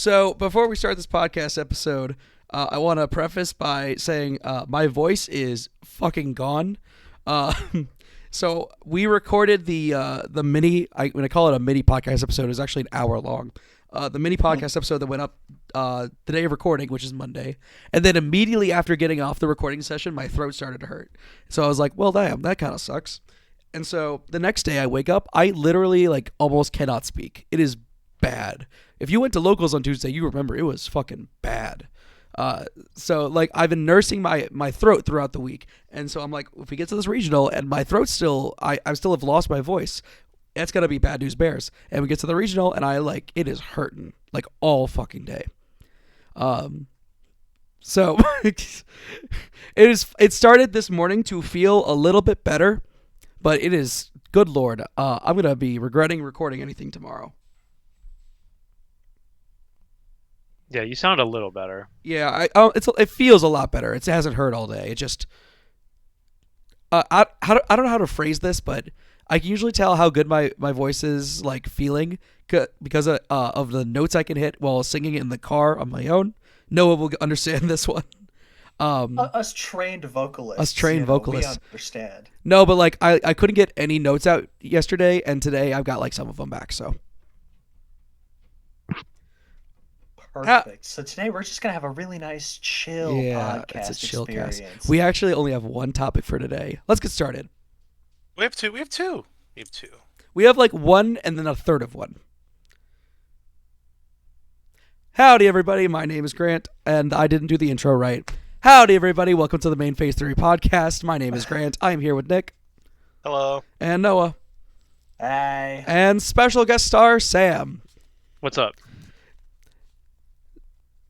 So before we start this podcast episode, I want to preface by saying my voice is fucking gone. Uh, so we recorded the mini. When I call it a mini podcast episode, it's actually an hour long. The mini podcast episode that went up the day of recording, which is Monday, and then immediately after getting off the recording session, my throat started to hurt. So I was like, "Well, damn, that kind of sucks." And so the next day, I wake up, I literally almost cannot speak. It is bad. If you went to locals on Tuesday, you remember it was fucking bad. So I've been nursing my throat throughout the week, and so I'm like, if we get to this regional and my throat still, I still have lost my voice, it's gonna be bad news bears. And we get to the regional, and it is hurting all fucking day. So it started this morning to feel a little bit better, but it is, good lord, I'm gonna be regretting recording anything tomorrow. Yeah, you sound a little better. Yeah, it feels a lot better. It hasn't hurt all day. It just I don't know how to phrase this, but I can usually tell how good my voice is feeling because of the notes I can hit while singing in the car on my own. Noah will understand this one. Us trained vocalists. We understand. No, but I couldn't get any notes out yesterday, and today I've got some of them back. So. Perfect. So today we're just gonna have a really nice chill podcast it's a chill experience. Cast. We actually only have one topic for today. Let's get started. We have two. We have one and then a third of one. Howdy, everybody. My name is Grant, and I didn't do the intro right. Howdy, everybody. Welcome to the Main Phase 3 podcast. My name is Grant. I am here with Nick. Hello. And Noah. Hey. And special guest star, Sam. What's up?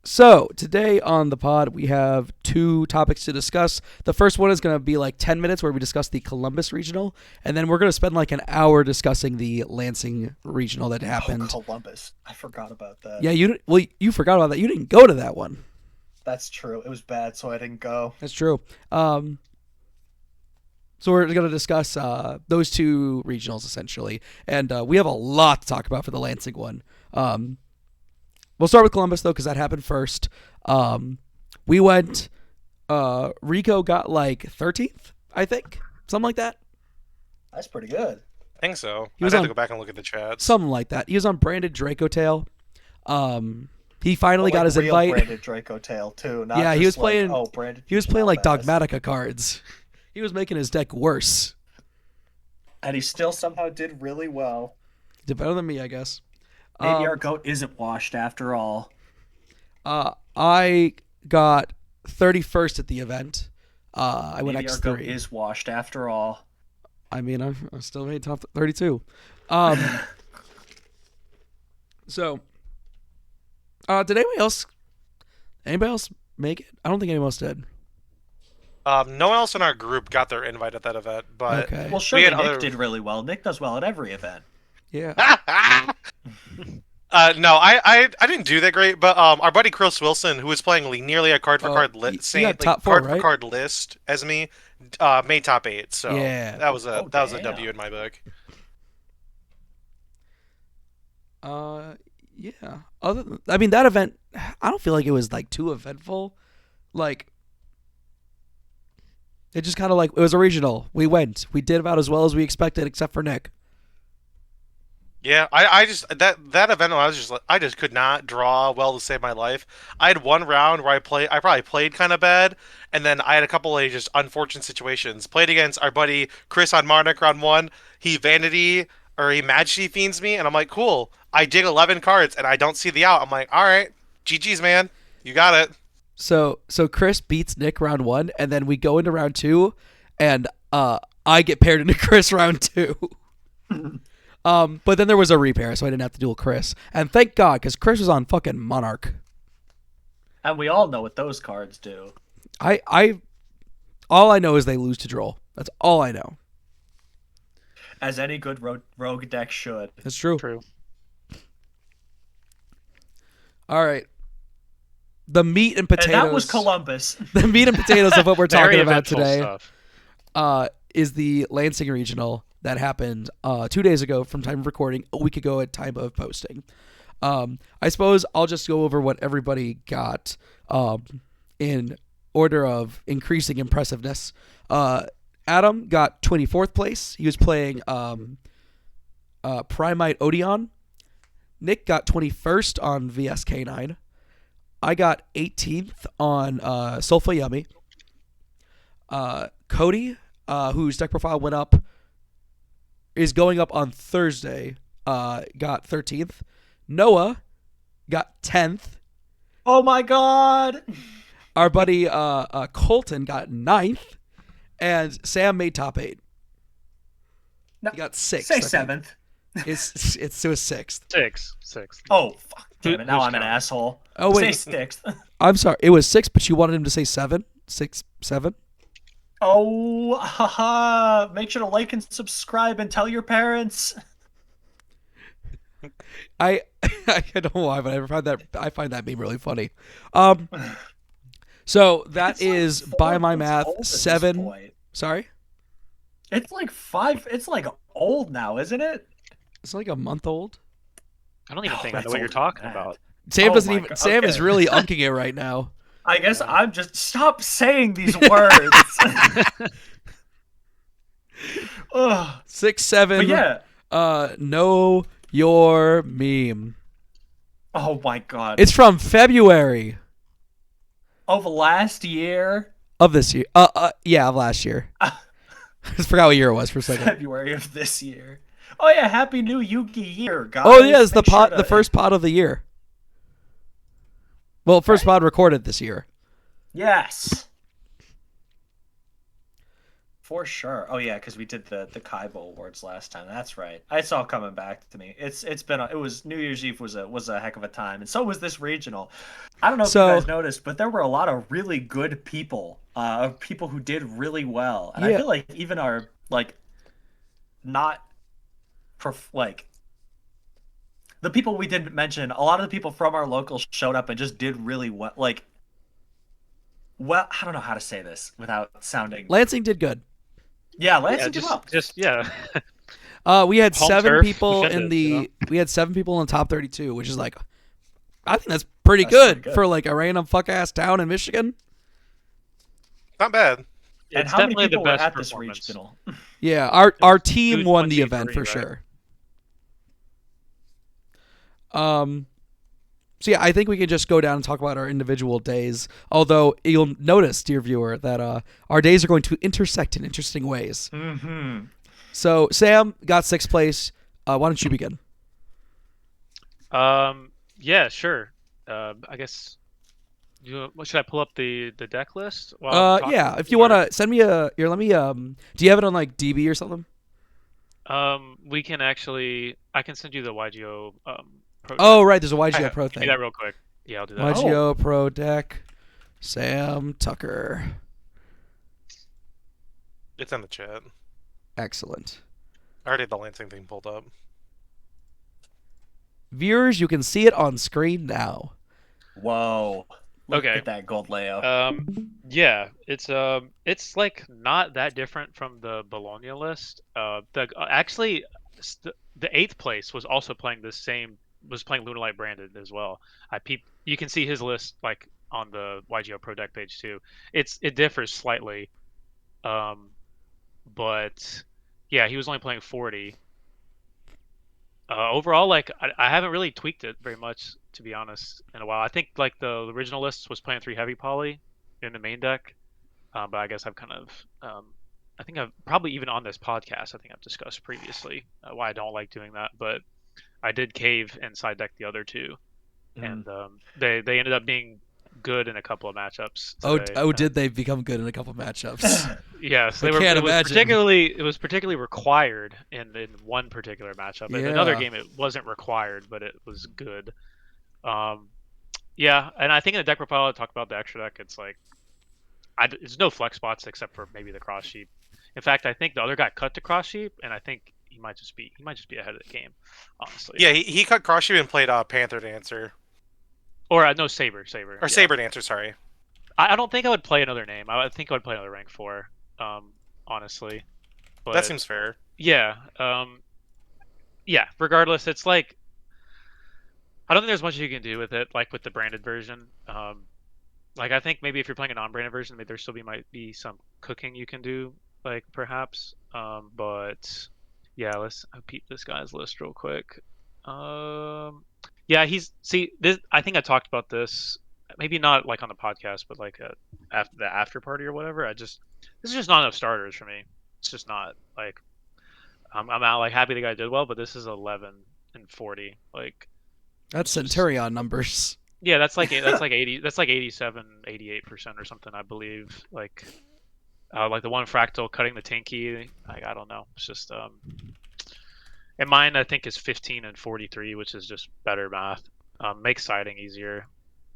So, today on the pod, we have two topics to discuss. The first one is going to be 10 minutes where we discuss the Columbus Regional, and then we're going to spend an hour discussing the Lansing Regional that happened. Oh, Columbus. I forgot about that. Yeah, you forgot about that. You didn't go to that one. That's true. It was bad, so I didn't go. That's true. So we're going to discuss those two regionals, essentially, and we have a lot to talk about for the Lansing one. We'll start with Columbus, though, because that happened first. We went, Rico got 13th, I think. Something like that. That's pretty good. I think so. I'd have to go back and look at the chat. Something like that. He was on branded Draco Tail. He finally got his real invite. Branded Draco Tail, too. Not yeah, he was playing. Branded. He was playing Dogmatica cards. He was making his deck worse. And he still somehow did really well. Did better than me, I guess. Maybe our goat isn't washed after all. I got 31st at the event. I went Maybe X3. our goat is washed after all. I mean, I still made top 32. So, did anybody else make it? I don't think anyone else did. No one else in our group got their invite at that event, but Okay. Well, sure, Nick did really well. Nick does well at every event. Yeah. No, I didn't do that great, but our buddy Chris Wilson, who was playing nearly a card for card list, top four, right? card list as me, made top 8. So yeah, that was a W in my book. Yeah. That event, I don't feel like it was too eventful. It just kind of it was a regional. We went. We did about as well as we expected, except for Nick. Yeah, I just that event I just could not draw well to save my life. I had one round where I probably played kind of bad, and then I had a couple of just unfortunate situations. Played against our buddy Chris on Marnik round 1. He Majesty Fiends me, and I'm like, cool. I dig 11 cards and I don't see the out. I'm like, all right, GG's, man, you got it. So Chris beats Nick round 1, and then we go into round 2, and I get paired into Chris round 2. But then there was a repair, so I didn't have to duel Chris. And thank God, because Chris was on fucking Monarch. And we all know what those cards do. All I know is they lose to Droll. That's all I know. As any good rogue deck should. That's true. True. All right. The meat and potatoes. And that was Columbus. The meat and potatoes of what we're talking about today stuff. Is the Lansing Regional that happened 2 days ago from time of recording, a week ago at time of posting. I suppose I'll just go over what everybody got in order of increasing impressiveness. Adam got 24th place. He was playing Primite Odeon. Nick got 21st on VSK9. I got 18th on Sulfa Yummy. Cody, whose deck profile went up, is going up on Thursday, got 13th. Noah got 10th. Oh my god! Our buddy Colton got 9th. And Sam made top 8. No, He got 6th. say 7th. It's to a 6th. Sixth. Oh, fuck. Damn it. Now Who's I'm an counting? asshole. Oh, wait. Say 6th. I'm sorry. It was 6, but you wanted him to say 7? 6, 7? Oh, haha. Make sure to like and subscribe and tell your parents. I don't know why, but I find that meme really funny. So that It's like is 4 by my months math old at this 7. point. Sorry, It's like 5. It's like old now, isn't it? it's like a month old. I don't even Oh, think I know that's what you're older talking than that. about. Sam Oh doesn't my even. God, Sam is okay. really unking it right now. I guess I'm just stop saying these words. Ugh. 6, 7. But yeah. Know your meme. Oh my god. It's from February Of last year, of this year. Yeah, of last year. I just forgot what year it was for a second. February of this year. Oh yeah, happy new Yugi year, guys. Oh yeah, it's the Make sure pod, to- the first pod of the year. Well, first pod recorded this year. Yes. For sure. Oh yeah, because we did the Kaibo Awards last time. That's right. It's all coming back to me. It was New Year's Eve was a heck of a time, and so was this regional. I don't know if So- you guys noticed, but there were a lot of really good people, people who did really well, and Yeah. I feel like even our not, the people we didn't mention. A lot of the people from our locals showed up and just did really well. Well, I don't know how to say this without sounding. Lansing did good. Yeah, Yeah, Lansing did well. We had Home 7 turf people in defended, the you know? we had 7 people in the top 32, which is like, I think that's pretty, That's good, pretty good. for like a random fuck ass town in Michigan. Not bad. And It's how many definitely the people were best at this performance. regional? Yeah, our team was won the event 23, for right? sure. So yeah, I think we can just go down and talk about our individual days. Although you'll notice, dear viewer, that our days are going to intersect in interesting ways. Mm-hmm. So Sam got 6th place. Why don't you begin? Yeah, sure. I guess. Should I pull up the deck list? While I'm talking, Yeah, if you or- want to send me a here, let me do you have it on like DB or something? We can actually. I can send you the YGO. Pro Oh, right, there's a YGO have- Pro deck. Do thing. that real quick. Yeah, I'll do that. YGO Pro deck. Sam Tucker. It's in the chat. Excellent. I already had the Lansing thing pulled up. Viewers, you can see it on screen now. Whoa. Look Okay. at that gold layout. Yeah, it's like not that different from the Bologna list. Actually, the 8th place was also playing playing Lunalight branded as well. You can see his list like on the YGO Pro deck page too. It differs slightly, but yeah, he was only playing 40. Overall, like I haven't really tweaked it very much, to be honest, in a while. I think like the original list was playing 3 heavy poly in the main deck, but I guess I've kind of I think I've probably even on this podcast I think I've discussed previously why I don't like doing that, but I did cave and side deck the other 2, and they ended up being good in a couple of matchups. Today. Did they become good in a couple matchups? Yes, I can't imagine. It was particularly required in one particular matchup. In another Yeah. game, it wasn't required, but it was good. Yeah, and I think in the deck profile, I talk about the extra deck. It's like, there's no flex spots except for maybe the cross sheep. In fact, I think the other guy cut to cross sheep, and I think he might just be ahead of the game, honestly. Yeah, he cut cross you and played Panther Dancer. Or no, Saber. Or yeah. Saber Dancer, sorry. I don't think I would play another name. I think I would play another rank 4, honestly. But That seems fair. yeah, yeah. Regardless, it's like I don't think there's much you can do with it, like with the branded version. Like I think maybe if you're playing a non-branded version, maybe there still might be some cooking you can do, like perhaps. But yeah, let's peep this guy's list real quick. Yeah, this. I think I talked about this, maybe not like on the podcast, but like after the after party or whatever. This is just not enough starters for me. It's just not like I'm out like happy the guy did well, but this is 11 and 40. Like That's it's just Centurion numbers. yeah, that's like 80 that's like 87, 88% or something, I believe. Like the one fractal cutting the tanky, like I don't know. It's just and mine I think is 15 and 43, which is just better math. Makes siding easier.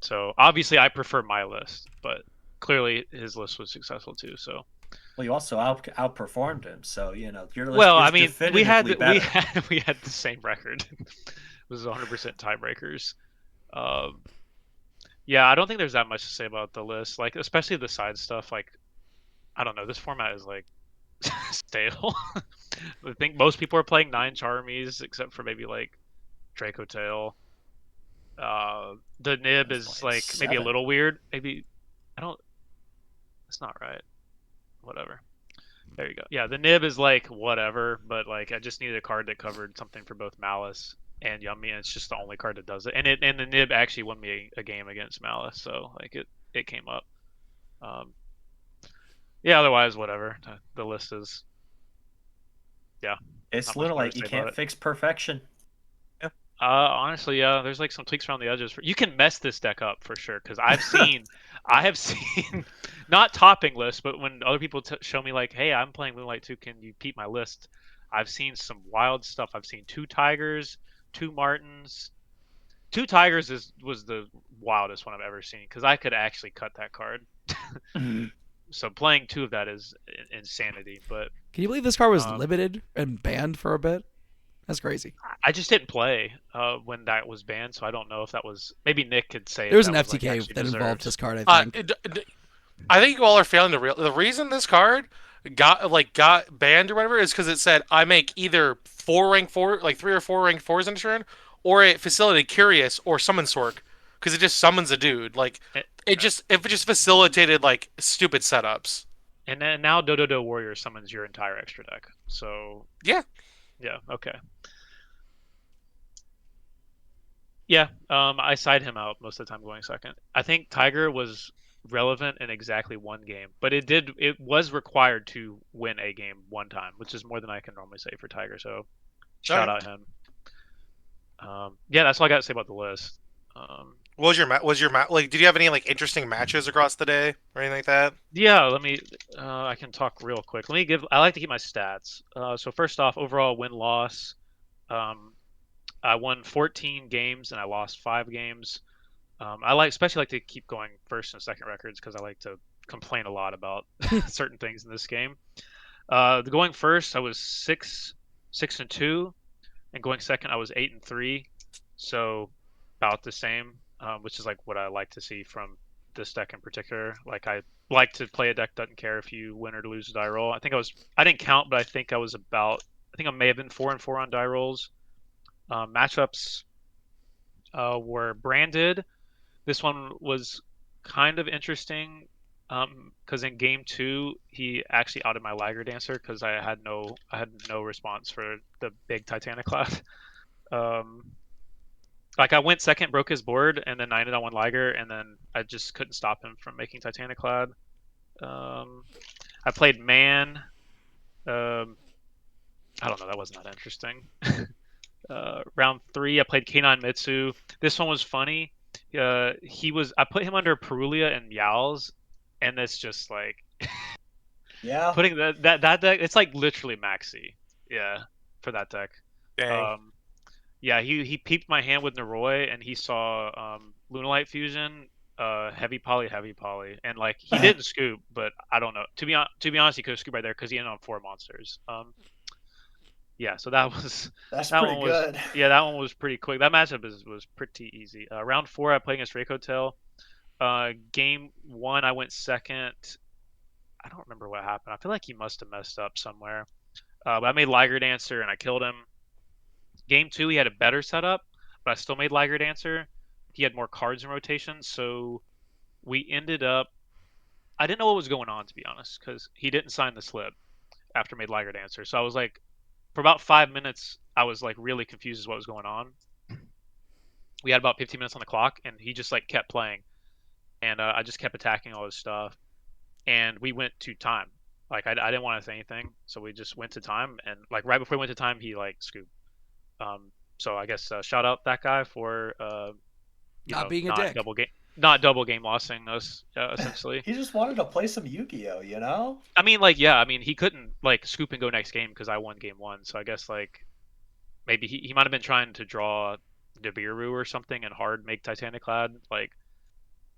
So obviously I prefer my list, but clearly his list was successful too. So Well, you also outperformed him, so your list well, is I mean, we had definitively better. we had the same record. It was 100% tiebreakers. Um, yeah, I don't think there's that much to say about the list. Like especially the side stuff. Like I don't know, this format is like stale. I think most people are playing 9 Charmies except for maybe like Draco Tail. The nib That's is playing like maybe a 7. little weird. Maybe I don't. It's not right. Whatever. There you go. Yeah, the nib is like whatever, but like I just needed a card that covered something for both Malice and Yummy, and it's just the only card that does it. And the nib actually won me a game against Malice, so like it came up. Um, yeah, otherwise whatever. The list is yeah, It's not much little more to like say you about can't it. fix perfection. Honestly, yeah, there's like some tweaks around the edges. You can mess this deck up for sure because I have seen, not topping lists, but when other people show me like, hey, I'm playing Moonlight 2, can you peep my list? I've seen some wild stuff. I've seen 2 Tigers, 2 Martins. 2 Tigers was the wildest one I've ever seen because I could actually cut that card. So playing 2 of that is insanity. But Can you believe this card was um, limited and banned for a bit? That's crazy. I just didn't play when that was banned, so I don't know if that was. Maybe Nick could say There if was an that was like FTK actually that involved deserved. this card, I Uh, think. I think you all are failing to real. The reason this card got banned or whatever is because it said I make either 4 rank 4, like 3 or 4 rank 4s in a turn, or a facility curious or summon sork, because it just summons a dude. Like It, it just facilitated like stupid setups. and then now Dododo Warrior summons your entire extra deck. So Yeah, yeah, okay, yeah. I side him out most of the time going second. I think Tiger was relevant in exactly one game, but it was required to win a game one time, which is more than I can normally say for Tiger. So shout okay. out him. Yeah, that's all I got to say about the list. Um, Like? Did you have any like interesting matches across the day or anything like that? Yeah, let me. I can talk real quick. Let me give. I like to keep my stats. So first off, overall win loss. Um, I won 14 games and I lost 5 games. Especially like to keep going first and second records because I like to complain a lot about certain things in this game. The going first, I was 6-2, and going second, I was 8-3. So about the same, which is like what I like to see from this deck in particular. Like I like to play a deck that doesn't care if you win or lose a die roll. I didn't count, but I think I may have been 4-4 on die rolls. Matchups were branded. This one was kind of interesting because in game 2 he actually outed my Liger Dancer because I had no response for the big Titaniclad. Um, like I went second, broke his board, and then 9'd on one Liger, and then I just couldn't stop him from making Titaniclad. I played Man. Um, I don't know, that wasn't that interesting. Round 3, I played K9 Mitsu. This one was funny. I put him under Perulia and Meows, and it's just like Yeah. putting that deck. It's like literally maxi, yeah, for that deck. Dang. Yeah, he peeped my hand with Naroi, and he saw Lunalight Fusion, heavy poly, and like he didn't scoop, but I don't know. To be honest, he could have scooped right there because he ended on 4 monsters. Yeah, so That's that pretty one was good. yeah, that one was pretty quick. That matchup was pretty easy. Round 4, I played against Reiko Tail. Game 1, I went second. I don't remember what happened. I feel like he must have messed up somewhere. But I made Liger Dancer and I killed him. Game 2, he had a better setup, but I still made Liger Dancer. He had more cards in rotation, so we ended up. I didn't know what was going on, to be honest, because he didn't sign the slip after made Liger Dancer. So I was like, for about 5 minutes, I was like really confused as what was going on. We had about 15 minutes on the clock, and he just like kept playing, and I just kept attacking all his stuff, and we went to time. Like I didn't want to say anything, so we just went to time, and like right before we went to time, he like scooped. So I guess shout out that guy for Not being a dick. not double game lossing us essentially. He just wanted to play some Yu-Gi-Oh, you know? I mean, like yeah, I mean he couldn't like scoop and go next game because I won game one. So I guess like maybe he might have been trying to draw Nibiru or something and hard make Titanic Clad. Like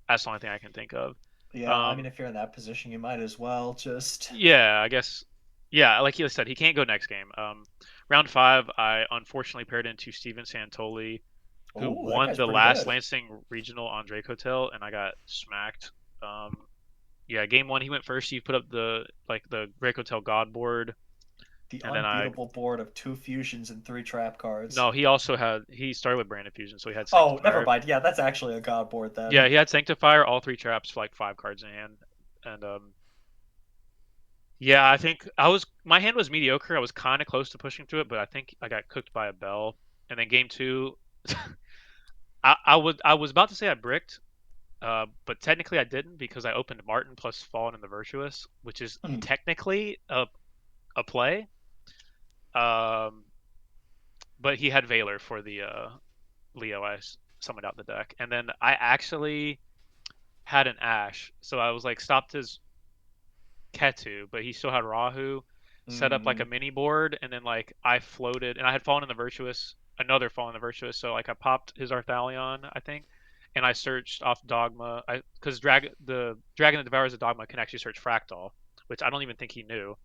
that's the only thing I can think of. Yeah, I mean, Um, if you're in that position, you might as well just. yeah, I guess. Yeah, like he said, he can't go next game. Round five, I unfortunately paired into Steven Santoli, who Oh, that won guy's the pretty last good. Lansing regional on Drake Hotel, and I got smacked. Um, yeah, game one he went first. He put up the Drake Hotel God board, The and then I unbeatable board of 2 fusions and 3 trap cards. no, he started with Brand Fusion, so he had Oh, never Sanctifier. mind. Yeah, that's actually a god board then. Yeah, he had Sanctifier, all three traps for like 5 cards in hand, and yeah, I think my hand was mediocre. I was kind of close to pushing through it, but I think I got cooked by a bell. And then game two, I was about to say I bricked, but technically I didn't because I opened Martin plus Fallen in the Virtuous, which is Hmm. technically a play. Um, but he had Valor for the Leo I summoned out the deck, and then I actually had an Ash, so I was like stopped his Ketu, but he still had Rahu set up like a Mm. mini board, and then like I floated, and I had fallen in the Virtuous, another fallen in the Virtuous, so like I popped his Arthalion, I think, and I searched off Dogma, because the Dragon that Devours the Dogma can actually search Fractal, which I don't even think he knew.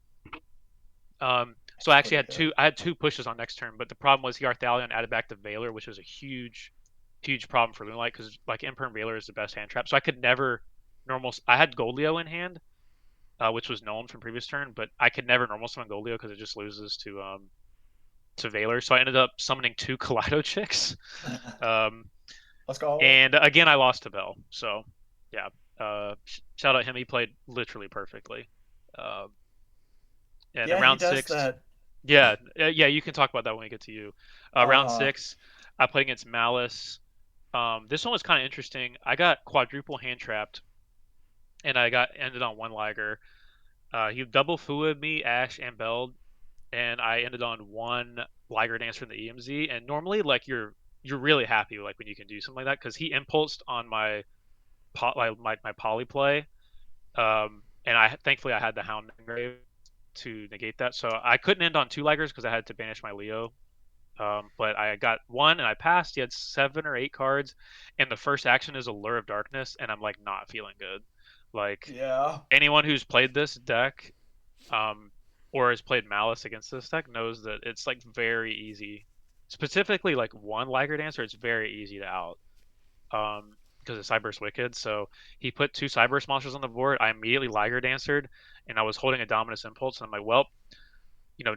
So That's I actually pretty had good. I had two pushes on next turn, but the problem was he Arthalion added back the Valor, which was a huge problem for Moonlight because like Imperm Valor is the best hand trap, so I could never normal. I had Goldio in hand, which was known from previous turn, but I could never normal summon Goldio because it just loses to Valor. So I ended up summoning two Kaleido chicks, um, Let's go. and again I lost to Bell. So yeah, shout out him. He played literally perfectly. Uh, and in Yeah, he round does six, that. yeah, you can talk about that when we get to you. Round Uh-huh. six, I played against Malice. This one was kind of interesting. I got quadruple hand trapped, and I got ended on one Liger. He double fooed me, Ash, and Belled, and I ended on one Liger Dancer in the EMZ. And normally, like you're really happy like when you can do something like that because he impulsed on my poly play, and I thankfully I had the Hound Grave to negate that, so I couldn't end on two Ligers because I had to banish my Leo. But I got one and I passed. He had 7 or 8 cards, and the first action is Allure of Darkness, and I'm like not feeling good. Like Yeah. anyone who's played this deck um, or has played Malice against this deck knows that it's like very easy. Specifically, like one Liger Dancer, it's very easy to out because of Cyber's Wicked. So he put two Cyber's monsters on the board. I immediately Liger Dancered, and I was holding a Dominus Impulse, and I'm like, well,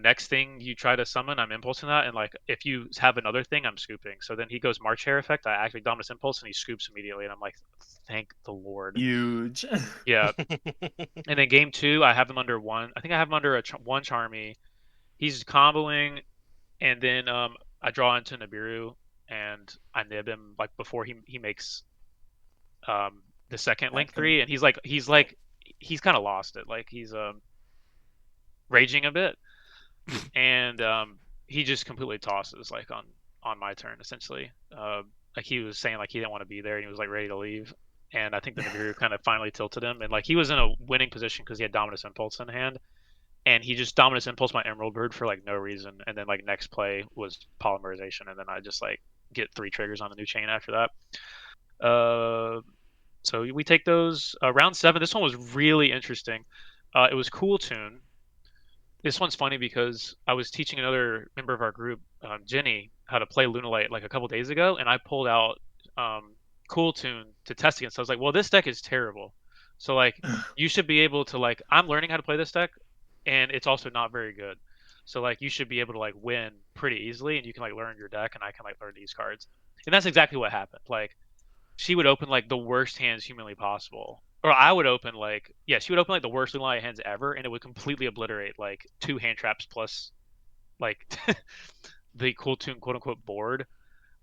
next thing you try to summon, I'm impulsing that, and like if you have another thing, I'm scooping. So then he goes March Hare effect. I actually Dominus Impulse, and he scoops immediately, and I'm like, thank the Lord. Huge. Yeah, and then game two, I have him under one. I think I have him under one Charmy. He's comboing, and then I draw into Nibiru, and I nib him like before he makes the second That link could. three, and he's kind of lost it. Like he's raging a bit, and he just completely tosses like on my turn essentially. Like he was saying like he didn't want to be there, and he was like ready to leave. And I think the Nibiru kind of finally tilted him, and like he was in a winning position because he had Dominus Impulse in hand, and he just Dominus Impulse my Emerald Bird for like no reason, and then like next play was Polymerization, and then I just like get 3 triggers on the new chain after that. So we take those round seven. This one was really interesting. It was Cool Tune. This one's funny because I was teaching another member of our group, Jenny, how to play Lunalight like a couple days ago, and I pulled out Cool Tune to test against. I was like, well, this deck is terrible. So like you should be able to like I'm learning how to play this deck, and it's also not very good. So like you should be able to like win pretty easily, and you can like learn your deck, and I can like learn these cards. And that's exactly what happened. Like she would open like the worst hands humanly possible. Or I would open like she would open like the worst Lunalight hands ever, and it would completely obliterate like 2 hand traps plus like the cool tune quote unquote board.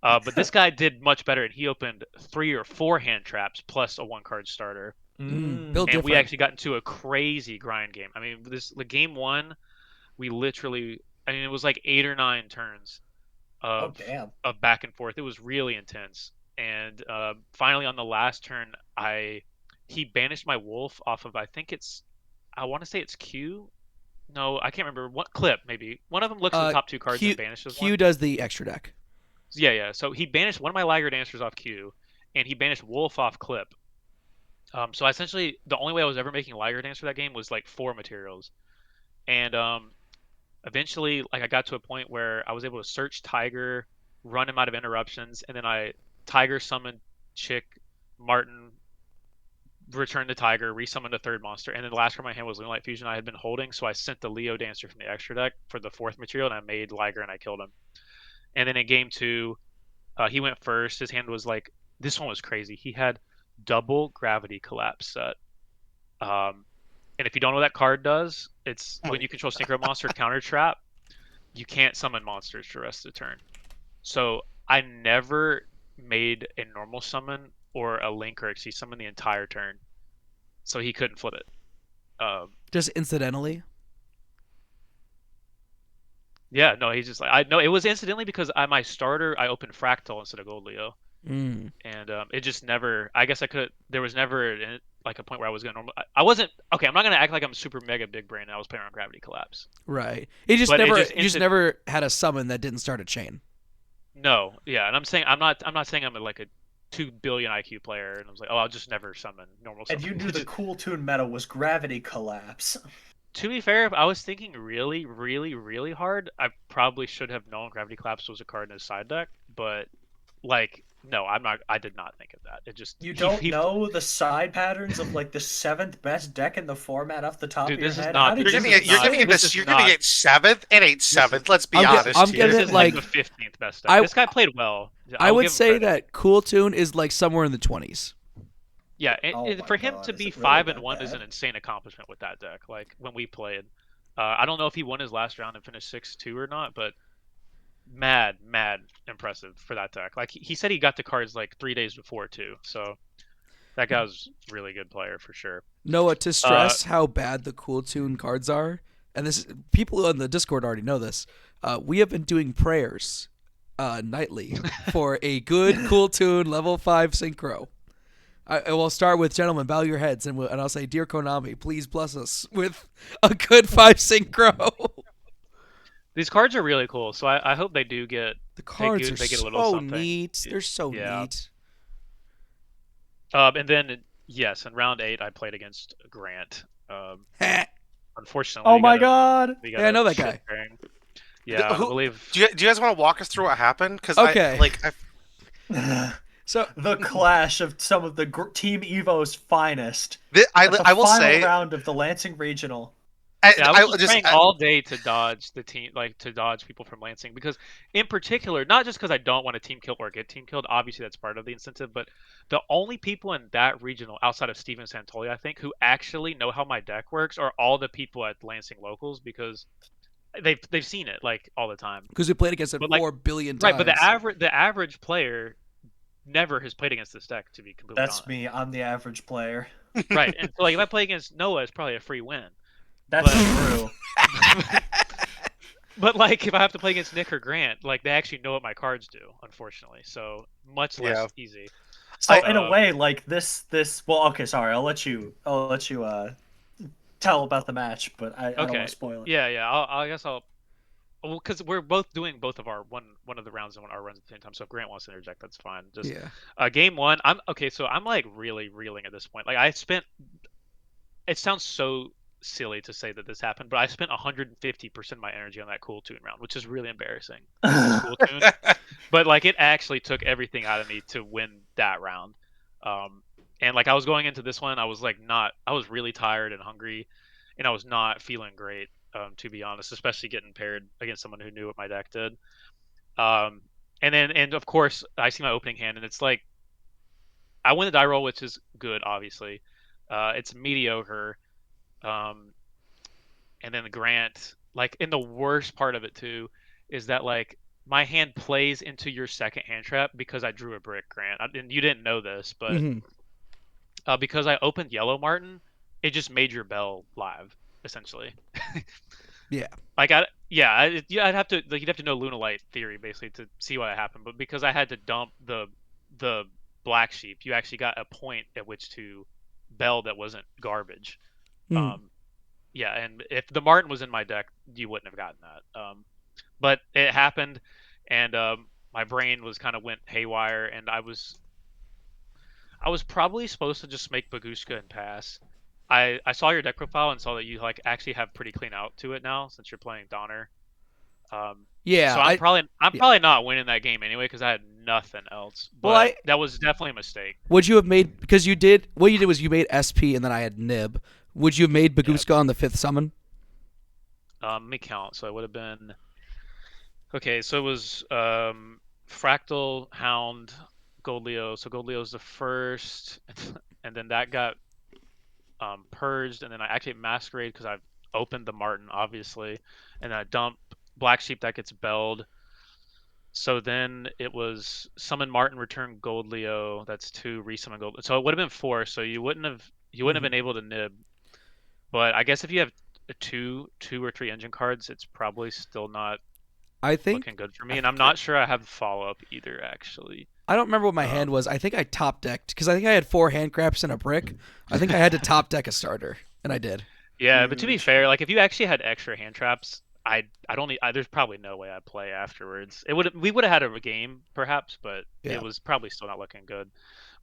But this guy did much better, and he opened 3 or 4 hand traps plus a 1-card starter. Built And we different. actually got into a crazy grind game. I mean, the game 1, we literally, I mean, it was like 8 or 9 turns of damn. of back and forth. It was really intense. And finally, on the last turn, he banished my wolf off of, I want to say it's Q. No, I can't remember. What clip? Maybe one of them looks at the top 2 cards and banishes Q one. does the extra deck. Yeah. So he banished one of my Liger Dancers off Q, and he banished Wolf off Clip. So essentially, the only way I was ever making Liger Dance for that game was like 4 materials, and eventually, like I got to a point where I was able to search Tiger, run him out of interruptions, and then I Tiger summoned Chick, Martin, returned the Tiger, resummoned a 3rd monster, and then the last card in my hand was Lunalight Fusion I had been holding, so I sent the Leo Dancer from the extra deck for the 4th material, and I made Liger and I killed him. And then in game 2, he went first. His hand was like, this one was crazy. He had double Gravity Collapse set. And if you don't know what that card does, it's when you control Synchro Monster Counter Trap, you can't summon monsters for the rest of the turn. So I never made a normal summon or a Link or Xyz summon the entire turn. So he couldn't flip it. Just incidentally? Yeah, no, he's just like, it was incidentally because my starter, I opened Fractal instead of Gold Leo. And it just never, I guess there was never like a point where I was going to normal. I wasn't, okay, I'm not going to act like I'm super mega big brain and I was playing on Gravity Collapse. Right. You just never had a summon that didn't start a chain. No, yeah, and I'm not saying I'm like a 2 billion IQ player, and I was like, oh, I'll just never summon normal summon. And you knew the cool tune meta was Gravity Collapse. To be fair, if I was thinking really, really, really hard, I probably should have known Gravity Collapse was a card in his side deck, but like, no, I did not think of that. It just you don't know the side patterns of like the 7th best deck in the format off the top of your head. You're giving it 7th. It ain't 7th. Let's be honest. I'm giving it like the 15th best deck. This guy played well. I would say that Cool Tune is like somewhere in the 20s. Yeah, for him to be 5-1 is an insane accomplishment with that deck. Like when we played, I don't know if he won his last round and finished 6-2 or not, but mad impressive for that deck. Like he said, he got the cards like 3 days before too. So that guy was a really good player for sure. Noah, to stress how bad the Cool Tune cards are, and this people on the Discord already know this. We have been doing prayers nightly for a good Cool Tune level 5 synchro. I will start with, gentlemen, bow your heads, and I'll say, dear Konami, please bless us with a good 5 synchro. These cards are really cool, so I hope they do get the cards they get a so little something. neat. They're so neat. And then yes, in round 8, I played against Grant. Unfortunately, oh my god! Yeah, I know that guy. Yeah, I believe. Do you guys want to walk us through what happened? Because okay, So the clash of some of the Team Evo's finest. I will say, final round of the Lansing Regional. I was trying all day to dodge the team, like to dodge people from Lansing, because in particular, not just because I don't want to team kill or get team killed. Obviously, that's part of the incentive. But the only people in that regional, outside of Steven Santoli, I think, who actually know how my deck works are all the people at Lansing locals, because they've seen it like all the time. Because we played against it 4 billion times. Right, but the average player never has played against this deck, to be completely honest. That's me. I'm the average player. Right, and so like if I play against Noah, it's probably a free win. That's true. But like if I have to play against Nick or Grant, like they actually know what my cards do, unfortunately. So much less easy. So in a way, like this well, okay, sorry, I'll let you tell about the match, but I don't want to spoil it. Yeah, I guess I'll because we're both doing both of our one of the rounds and our runs at the same time. So if Grant wants to interject, that's fine. Just game 1, I'm like really reeling at this point. Like it sounds so silly to say that this happened, but I spent 150% of my energy on that Cool Tune round, which is really embarrassing. Cool Tune. But like it actually took everything out of me to win that round. And like I was going into this one, I was really tired and hungry, and I was not feeling great. to be honest, especially getting paired against someone who knew what my deck did. Um, and of course, I see my opening hand, and it's like I win the die roll, which is good, obviously. It's mediocre. Um, and then the Grant, like, in the worst part of it too, is that like my hand plays into your second hand trap because I drew a brick, Grant. And you didn't know this, but Hmm. because I opened Yellow Martin, it just made your bell live, essentially. Yeah. Like I'd have to like you'd have to know Lunalight theory basically to see what happened. But because I had to dump the black sheep, you actually got a point at which to bell that wasn't garbage. Mm. Um, yeah, and if the Martin was in my deck, you wouldn't have gotten that. But it happened, and my brain was kind of went haywire, and I was probably supposed to just make Bagushka and pass. I saw your deck profile and saw that you like actually have pretty clean out to it now since you're playing Donner. Yeah. So I'm Yeah. probably not winning that game anyway because I had nothing else. Well, But that was definitely a mistake. would you have made, because you did, what you did was you made SP and then I had Nib. Would you have made Yeah. Baguska on the 5th summon? Let me count. So it would have been okay. So it was Fractal, Hound, Goldleo. So Goldleo's the first, and then that got purged, and then I activate Masquerade because I've opened the Martin, obviously, and I dump Black Sheep that gets belled. So then it was summon Martin, return Gold Leo. That's 2, resummon Gold. So it would have been 4. So you wouldn't have been able to nib. But I guess if you have two or three engine cards, it's probably still not I think looking good for me. And I'm not sure I have the follow up either, actually. I don't remember what my hand was. I think I top decked because I think I had 4 hand craps and a brick. I think I had to top deck a starter, and I did. Yeah, but to be fair, like if you actually had extra hand traps, I don't need. There's probably no way I'd play afterwards. We would have had a game perhaps, but Yeah. it was probably still not looking good.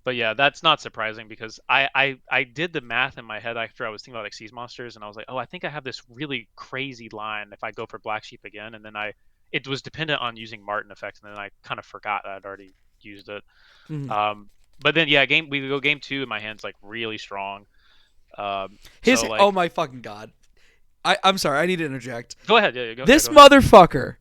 But yeah, that's not surprising because I did the math in my head after I was thinking about like Seas Monsters, and I was like, oh, I think I have this really crazy line if I go for Black Sheep again, and then it was dependent on using Martin effect, and then I kind of forgot that I'd already used it. Mhm. But then yeah, we go game 2, and my hand's like really strong. His so, like, oh my fucking god! I'm sorry. I need to interject. go ahead. Yeah, go. This yeah, go ahead. motherfucker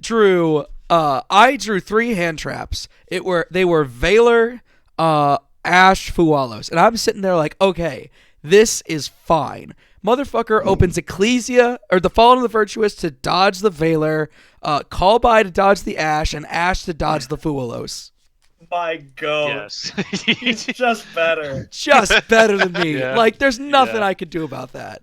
drew. I drew 3 hand traps. They were Valor, Ash, Fualos, and I'm sitting there like, okay, this is fine. Motherfucker opens Ecclesia or the Fallen of the Virtuous to dodge the Valor, Call by to dodge the Ash, and Ash to dodge the Fualos. My God. Yes. He's just better. Just better than me. Yeah. Like, there's nothing Yeah. I could do about that.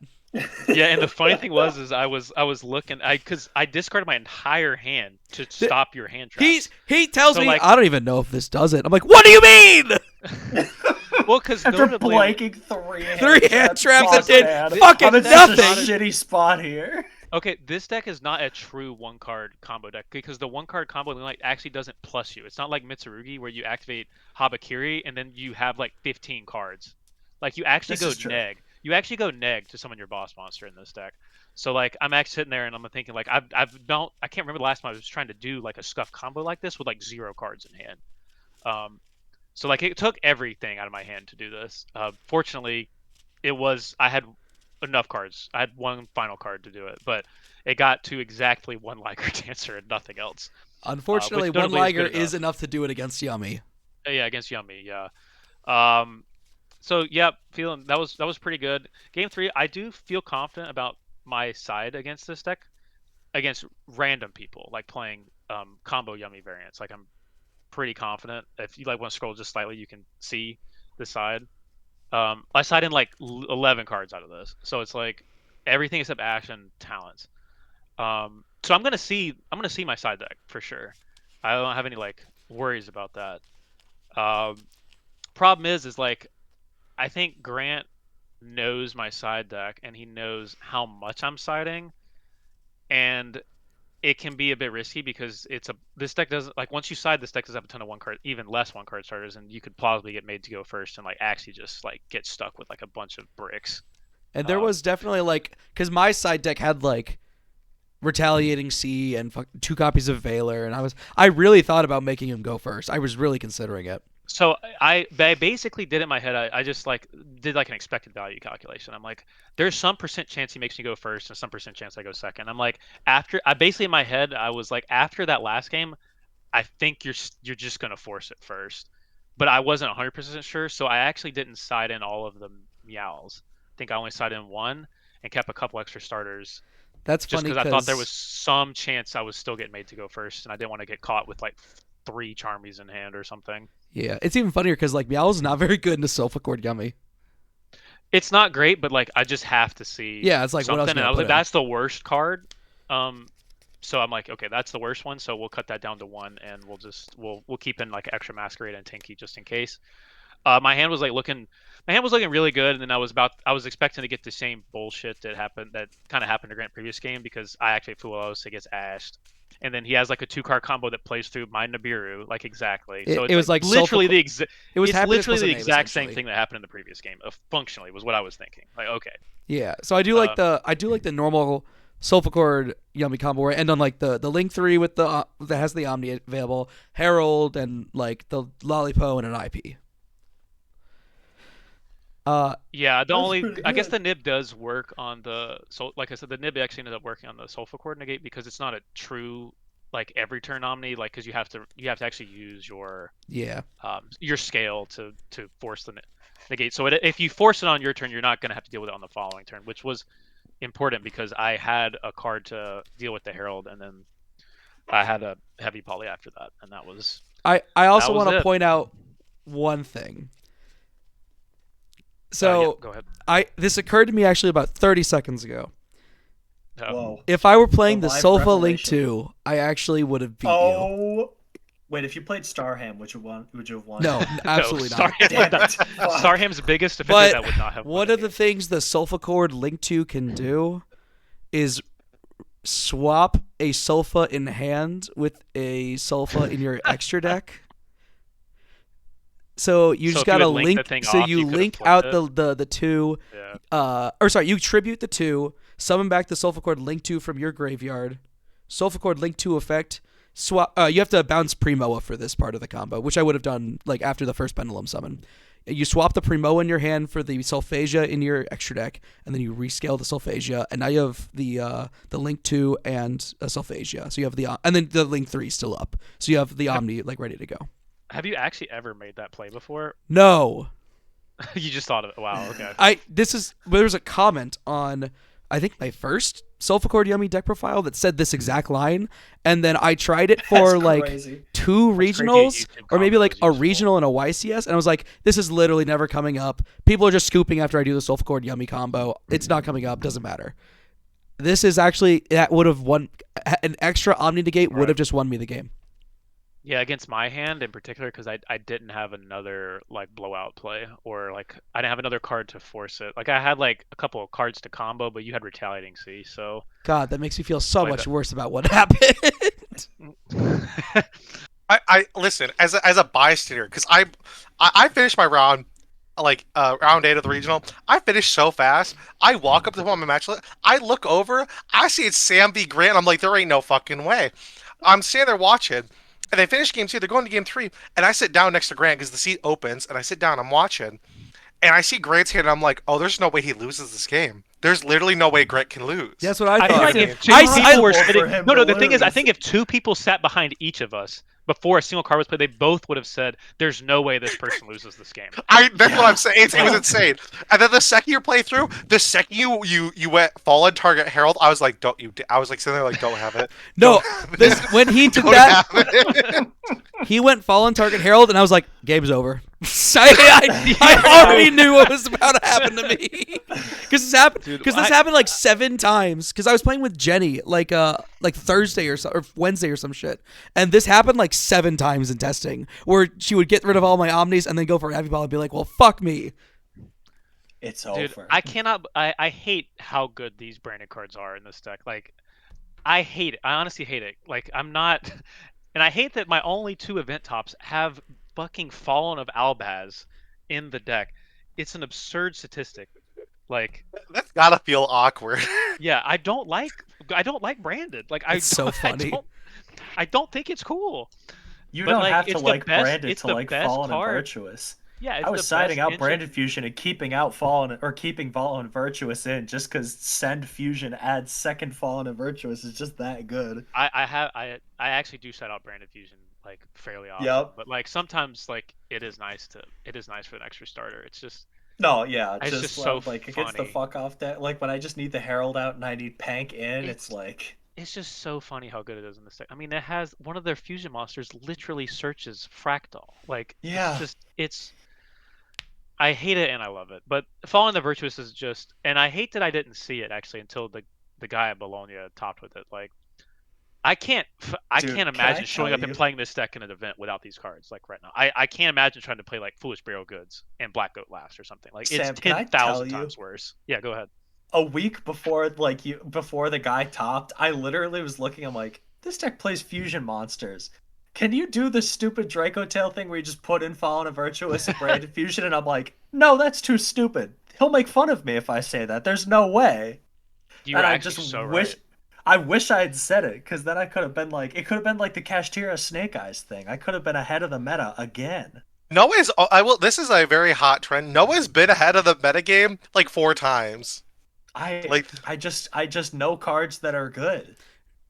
Yeah, and the funny thing was I was looking because I discarded my entire hand to stop your hand trap. He tells So, me like- I don't even know if this does it. I'm like, what do you mean? Well, because After notably, blanking 3 hand 3 hand traps that boss did man. fucking I'm in nothing. such a shitty spot here. okay, this deck is not a true 1-card combo deck because the 1-card combo like actually doesn't plus you. It's not like Mitsurugi where you activate Habakiri and then you have like 15 cards. Like you actually This go is true. neg. You actually go neg to summon your boss monster in this deck. So like I'm actually sitting there and I'm thinking like I can't remember the last time I was trying to do like a scuff combo like this with like 0 cards in hand. So like it took everything out of my hand to do this. Fortunately, I had enough cards. I had 1 final card to do it, but it got to exactly 1 Liger Dancer and nothing else. Unfortunately, which one notably is Liger good is enough. enough to do it against Yummy. Yeah, against Yummy, yeah. So yeah, feeling that was pretty good. Game 3, I do feel confident about my side against this deck, against random people like playing combo Yummy variants. Like I'm pretty confident. If you like want to scroll just slightly, you can see the side. I side in like 11 cards out of this, so it's like everything except Ash and talents. So I'm gonna see my side deck for sure. I don't have any like worries about that. Problem is like I think Grant knows my side deck and he knows how much I'm siding, and it can be a bit risky because this deck doesn't like once you side this deck doesn't have a ton of 1-card, even less 1-card starters, and you could plausibly get made to go first and like actually just like get stuck with like a bunch of bricks. And there was definitely like, because my side deck had like Retaliating Sea and 2 copies of Valor, and I really thought about making him go first. I was really considering it. So I basically did it in my head. I just like did like an expected value calculation. I'm like, there's some percent chance he makes me go first, and some percent chance I go second. I'm like, I basically in my head I was like, after that last game, I think you're just gonna force it first, but I wasn't 100% sure. So I actually didn't side in all of the meows. I think I only sided in one and kept a couple extra starters That's just funny because I thought there because was some chance I was still getting made to go first, and I didn't want to get caught with like 3 Charmies in hand or something. yeah, it's even funnier because like Meow's not very good into Soulful Cord Yummy. It's not great, but like I just have to see Yeah, it's like what else something, can and I I was put like, in? that's the worst card. So I'm like, okay, that's the worst one, so we'll cut that down to one, and we'll keep in like extra Masquerade and Tinky just in case. My hand was looking really good, and then I was expecting to get the same bullshit that kind of happened to Grant previous game because I actually Fulos, it gets ashed. And then he has like a 2 card combo that plays through my Nibiru, like exactly. So It it's was like literally Soulful. It was it's happiness literally plus a the name exact same essentially. thing that happened in the previous game. Functionally was what I was thinking. Like, okay. Yeah, so Um, I do like the normal Soulful Cord Yummy combo where I end on like the Link 3 with the that has the Omni available, Herald, and like the Lollipo and an IP. Yeah, the That's only pretty I guess good. the nib does work on the like I said, the nib actually ended up working on the Soulful Cord negate because it's not a true like every turn omni, like because you have to actually use Yeah, your scale to force the negate. So if you force it on your turn, you're not going to have to deal with it on the following turn, which was important because I had a card to deal with the Herald, and then I had a heavy poly after that, and I that also was want to it. point out one thing. Yeah, So go ahead. this occurred to me actually about 30 seconds ago. Whoa. If I were playing the live Sofa Link revelation. 2, I actually would have beat you. Oh, wait! If you played Starham, would you have won? No, absolutely no, not. Damn it! Fuck. Starham's biggest defender But that would not have one won of the things the Sofa Cord Link 2 can do is swap a Sofa in hand with a Sofa in your extra deck. So you So just if you gotta would link the link. thing So off, you you could have link flipped out it. the two. Yeah. Or sorry, you tribute the 2, summon back the Soulful Cord Link 2 from your graveyard. Soulful Cord Link 2 effect. Swap. You have to bounce Primoa for this part of the combo, which I would have done like after the first Pendulum summon. You swap the Primoa in your hand for the Sulphasia in your extra deck, and then you rescale the Sulphasia, and now you have the Link 2 and a Sulphasia. So you have and then the Link 3 is still up. So you have the Omni like ready to go. Have you actually ever made that play before? No, You just thought of it. Wow. Okay. There's a comment on I think my first Soulful Cord Yummy deck profile that said this exact line, and then I tried it for That's like crazy. 2 What's crazy at regionals YouTube or maybe like combos a useful. regional and a YCS, and I was like, this is literally never coming up. People are just scooping after I do the Soulful Cord Yummy combo. It's not coming up. Doesn't matter. This is actually that would have won an extra Omni Negate would Right. have just won me the game. Yeah, against my hand in particular, because I didn't have another like blowout play, or like I didn't have another card to force it. Like I had like a couple of cards to combo, but you had Retaliating Sea, so God, that makes me feel so Like much that. worse about what happened. I listen as a bystander because I finished my round like round 8 of the regional. I finished so fast. I walk up to one of my match list. I look over. I see it's Sam v Grant. I'm like, there ain't no fucking way. I'm standing there watching, and they finish game 2. They're going to game 3, and I sit down next to Grant because the seat opens, and I sit down. I'm watching, and I see Grant's hand. And I'm like, oh, there's no way he loses this game. There's literally no way Grant can lose. That's what I I feel thought. like mean, if 2 I- people were for sitting, him no, to the thing is, I lose. think if 2 people sat behind each of us before a single card was played, they both would have said, "There's no way this person loses this game." That's Yeah. what I'm saying. It was insane. And then the second you play through, the second you went fallen target Herald, I was like, don't you? I was like sitting there like, don't have it. No, Don't have it. this when he did Don't that, have it. he went Fallen Target Herald, and I was like, game's over. I already knew what was about to happen to me. Because this happened. Dude, Because this happened like 7 times. Because I was playing with Jenny like Thursday or Wednesday or some shit, and this happened like 7 times in testing, where she would get rid of all my Omnis and then go for a heavy ball and be like, "Well, fuck me." It's Dude, over. I cannot. I hate how good these branded cards are in this deck. Like, I hate it. I honestly hate it. Like, I'm not, and I hate that my only 2 event tops have fucking Fallen of Albaz in the deck. It's an absurd statistic. Like, That's gotta feel awkward. yeah, I don't like branded. Like, It's so funny. I don't think it's cool. You But don't like, have to it's the like best. Branded It's to the like best Fallen and card. Virtuous. Yeah, I it's was the siding best out engine. Branded Fusion and keeping out Fallen or keeping Fallen and Virtuous in just because Send Fusion adds second Fallen and Virtuous is just that good. I actually do set out Branded Fusion like fairly often, Yep. but like sometimes like it is nice for an extra starter. No, yeah, It's just just so like it gets the funny. fuck off that. Like when I just need the Herald out and I need Pank in, it's It's like it's just so funny how good it is in this deck. I mean, it has one of their fusion monsters literally searches Fractal. Like yeah. it's I hate it and I love it. But Fallen the Virtuous is just, and I hate that I didn't see it actually until the guy at Bologna topped with it. Like I can't Dude, can I imagine showing tell up and you? playing this deck in an event without these cards. Like right now, I can't imagine trying to play like Foolish Burial Goods and Black Goat Last or something. Like it's Sam, can I tell 10,000 you? times worse. Yeah, go ahead. A week before before the guy topped, I literally was looking, I'm like, this deck plays fusion monsters. Can you do the stupid Draco Tail thing where you just put in Fallen and Virtuous and Branded Fusion? And I'm like, no, that's too stupid. He'll make fun of me if I say that. There's no way. You were And I actually just so wish right. I wish I had said it, because then I could have been like, it could have been like the Kashtira Snake Eyes thing. I could have been ahead of the meta again. Noah's. I will. This is a very hot trend. Noah's been ahead of the metagame like 4 times. I Like, I just know cards that are good.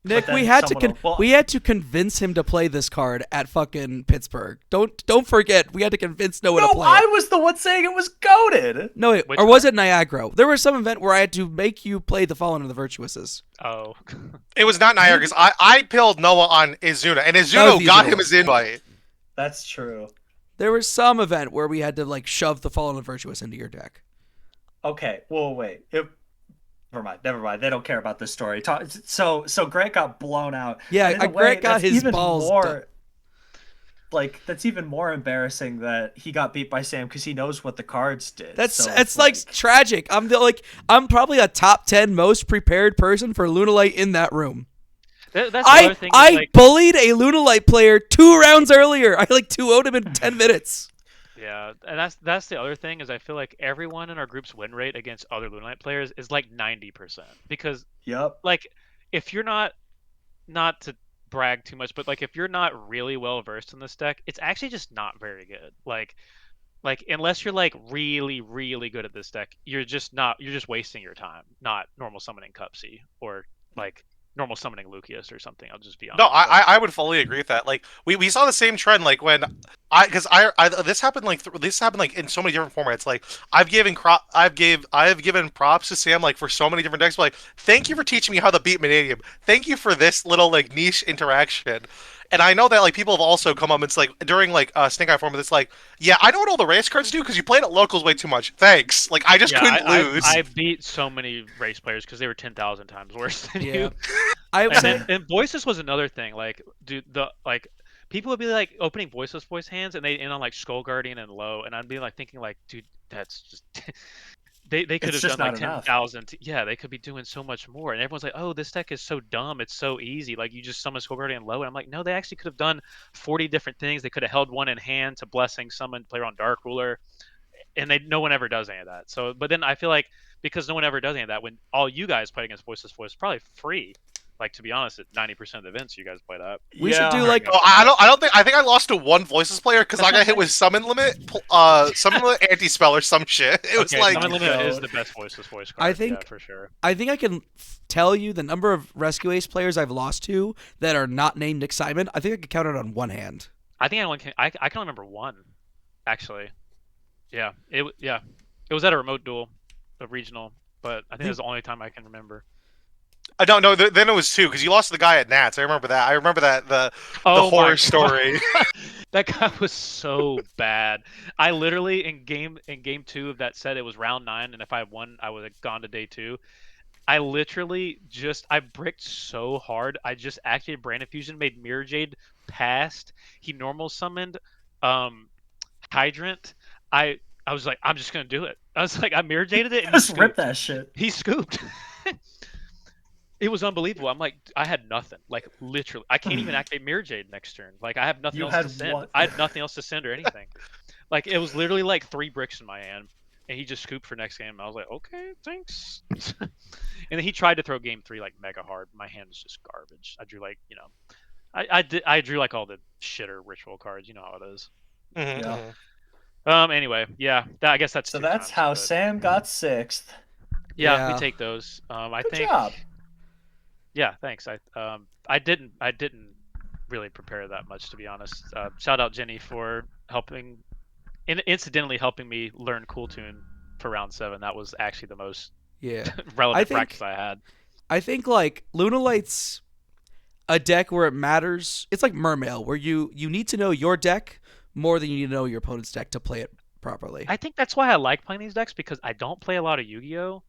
Nick, But we then had to someone will- well, we had to convince him to play this card at fucking Pittsburgh. Don't forget, we had to convince Noah to No, play I it. was the one saying it was goaded. No, wait, Which or was it Niagara? There was some event where I had to make you play the Fallen and the Virtuouses. Oh, it was not Niagara because I pilled Noah on Izuna, and Izuna the got Izuna him one. his invite. That's true. There was some event where we had to like shove the Fallen and Virtuous into your deck. Okay, well, wait. Never mind. Never mind. They don't care about this story. So Grant got blown out. Yeah, And in a Grant way, got that's his even balls more. Like that's even more embarrassing that he got beat by Sam because he knows what the cards did. That's So it's like tragic. I'm probably a top 10 most prepared person for Lunalight in that room. that's the other thing. I Like, bullied a Lunalight player 2 rounds earlier. I like 2-0'd him in 10 minutes. yeah, and that's the other thing is I feel like everyone in our group's win rate against other Lunite players is like 90% because Yep. like if you're not to brag too much, but like if you're not really well versed in this deck, it's actually just not very good. Like unless you're like really really good at this deck, you're just wasting your time, not normal summoning Cupsy or like normal summoning Lucius or something. I'll just be honest. No, I would fully agree with that. Like we saw the same trend like when this happened like in so many different formats. Like I've given props to Sam like for so many different decks. But, like thank you for teaching me how to beat Manadium. Thank you for this little like niche interaction. And I know that like people have also come up. It's like during like Snake Eye format. It's like yeah, I know what all the race cards do because you played at locals way too much. Thanks. Like I just couldn't lose. I beat so many race players because they were 10,000 times worse than you. I would say And Voices was another thing. Like, dude, people would be like opening Voiceless Voice hands, and they end on like Skull Guardian and low, and I'd be like thinking like, dude, that's just they could It's have just done like not enough. 10,000. Yeah, they could be doing so much more. And everyone's like, oh, this deck is so dumb. It's so easy. Like you just summon Skull Guardian low, and I'm like, no, they actually could have done 40 different things. They could have held one in hand to Blessing, summon, player on Dark Ruler, and no one ever does any of that. So, but then I feel like because no one ever does any of that, when all you guys play against Voiceless Voice, it's probably free. Like to be honest, at 90% of the events you guys played at. we should do like Oh, I think I lost to one Voices player because I got hit with summon limit anti spell or some shit. It was Okay, like Summon Limit is God. the best Voiceless Voice I card. think- Yeah, for sure. I think I can tell you the number of Rescue Ace players I've lost to that are not named Nick Simon. I think I could count it on one hand. I think I can only remember one, actually. Yeah, it was at a remote duel, a regional, but I think that's the only time I can remember. I don't know. Then it was 2 because you lost to the guy at Nats. I remember that. I remember that the Oh my horror God. story. That guy was so bad. I literally in game 2 of that set, it was round 9, and if I had won, I would have gone to day 2. I literally I bricked so hard. I just activated Branded Fusion, made Mirror Jade past. He normal summoned Hydrant. I was like, I'm just gonna do it. I was like, I Mirror Jaded it, and he Just rip scooped. that shit. He scooped. It was unbelievable. I'm like, I had nothing. Like literally, I can't even activate Mirror Jade next turn. Like I have nothing You else had to send. one. I had nothing else to send or anything. Like it was literally like 3 bricks in my hand, and he just scooped for next game. And I was like, okay, thanks. And then he tried to throw game 3 like mega hard. My hand was just garbage. I drew like I drew like all the shitter ritual cards. You know how it is. Mhm, Yeah. mhm. Anyway, yeah. I guess that's So two that's times, how but Sam got 6th. yeah, we Yeah. take those. I Good think. job. Yeah, thanks. I didn't really prepare that much, to be honest. Shout out Jenny for helping, incidentally helping me learn Cool Tune for round 7. That was actually the most Yeah. I relevant practice think I had. like Lunalight's a deck where it matters. It's like Mermail, where you need to know your deck more than you need to know your opponent's deck to play it properly. I think that's why I like playing these decks, because I don't play a lot of Yu-Gi-Oh.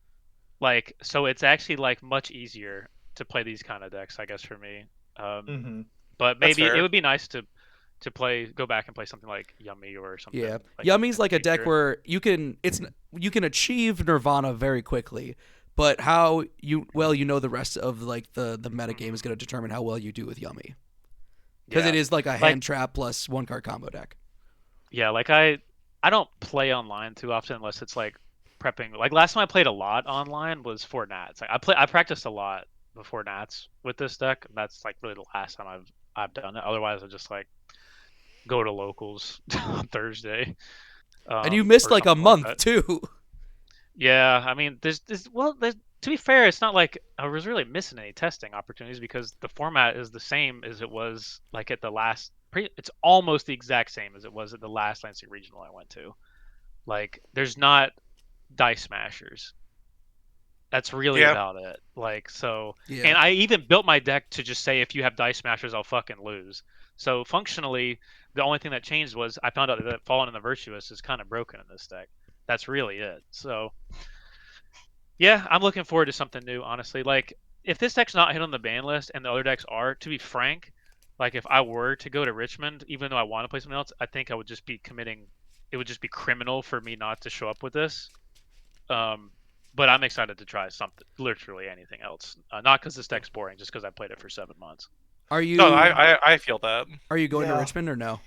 Like, so it's actually like much easier to play these kind of decks, I guess, for me. Um, Mm-hmm. but That's maybe it fair. would be nice to go back and play something like Yummy or something Yeah, like Yummy's in like the a deck future. where you can achieve Nirvana very quickly, but how you know the rest of like the meta game is going to determine how well you do with Yummy, because Yeah, it is like a like hand trap plus 1 card combo deck. yeah, like I don't play online too often unless it's like prepping. Like last time I played a lot online was for Nats. Like I practiced a lot before Nats with this deck. And that's like really the last time I've done it. Otherwise, I just like go to locals on Thursday, And you missed or like a something like month that. too. Yeah, I mean, to be fair, it's not like I was really missing any testing opportunities, because the format is the same as it was like at the last. It's almost the exact same as it was at the last Lansing regional I went to. Like, there's not dice smashers. That's really Yeah. about it. Like, so, Yeah. and I even built my deck to just say, if you have dice smashers, I'll fucking lose. So functionally, the only thing that changed was I found out that Fallen and the Virtuous is kind of broken in this deck. That's really it. So yeah, I'm looking forward to something new, honestly. Like, if this deck's not hit on the ban list and the other decks are, to be frank, like if I were to go to Richmond, even though I want to play something else, I think I would just be committing. It would just be criminal for me not to show up with this. Um, but I'm excited to try something, literally anything else. Not because this deck's boring, just because I played it for 7 months. Are No, you I feel that. going to Yeah. Richmond or no?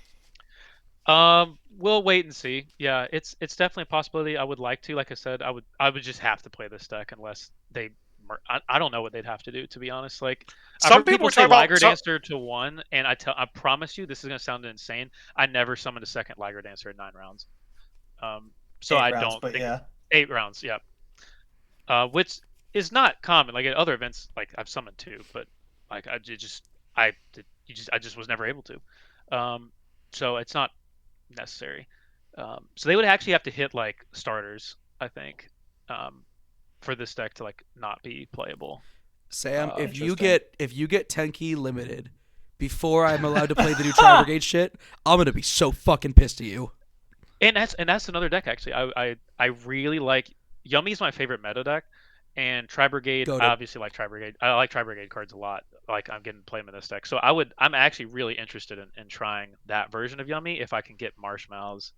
We'll wait and see. Yeah, it's definitely a possibility. I would like to. Like I said, I would just have to play this deck unless they. I don't know what they'd have to do, to be honest. Like, I've Some heard people people were say talking about Liger Dancer to 1, and I promise you, this is gonna sound insane. I never summoned a second Liger Dancer in 9 rounds. So 8 I rounds, don't but think yeah. 8 rounds. Yeah. Which is not common. Like at other events, like I've summoned 2, but like I just was never able to. So it's not necessary. So they would actually have to hit like starters, I think, for this deck to like not be playable. Sam, if you Interesting. get Tenki limited before I'm allowed to play the new Tri Brigade shit, I'm gonna be so fucking pissed at you. And that's another deck actually. I really like. Yummy's my favorite meta deck, and Tri Brigade. I Goated. obviously like Tri Brigade. I like Tri Brigade cards a lot. Like I'm getting to play them in this deck, so I'm actually really interested in trying that version of Yummy if I can get Marshmallows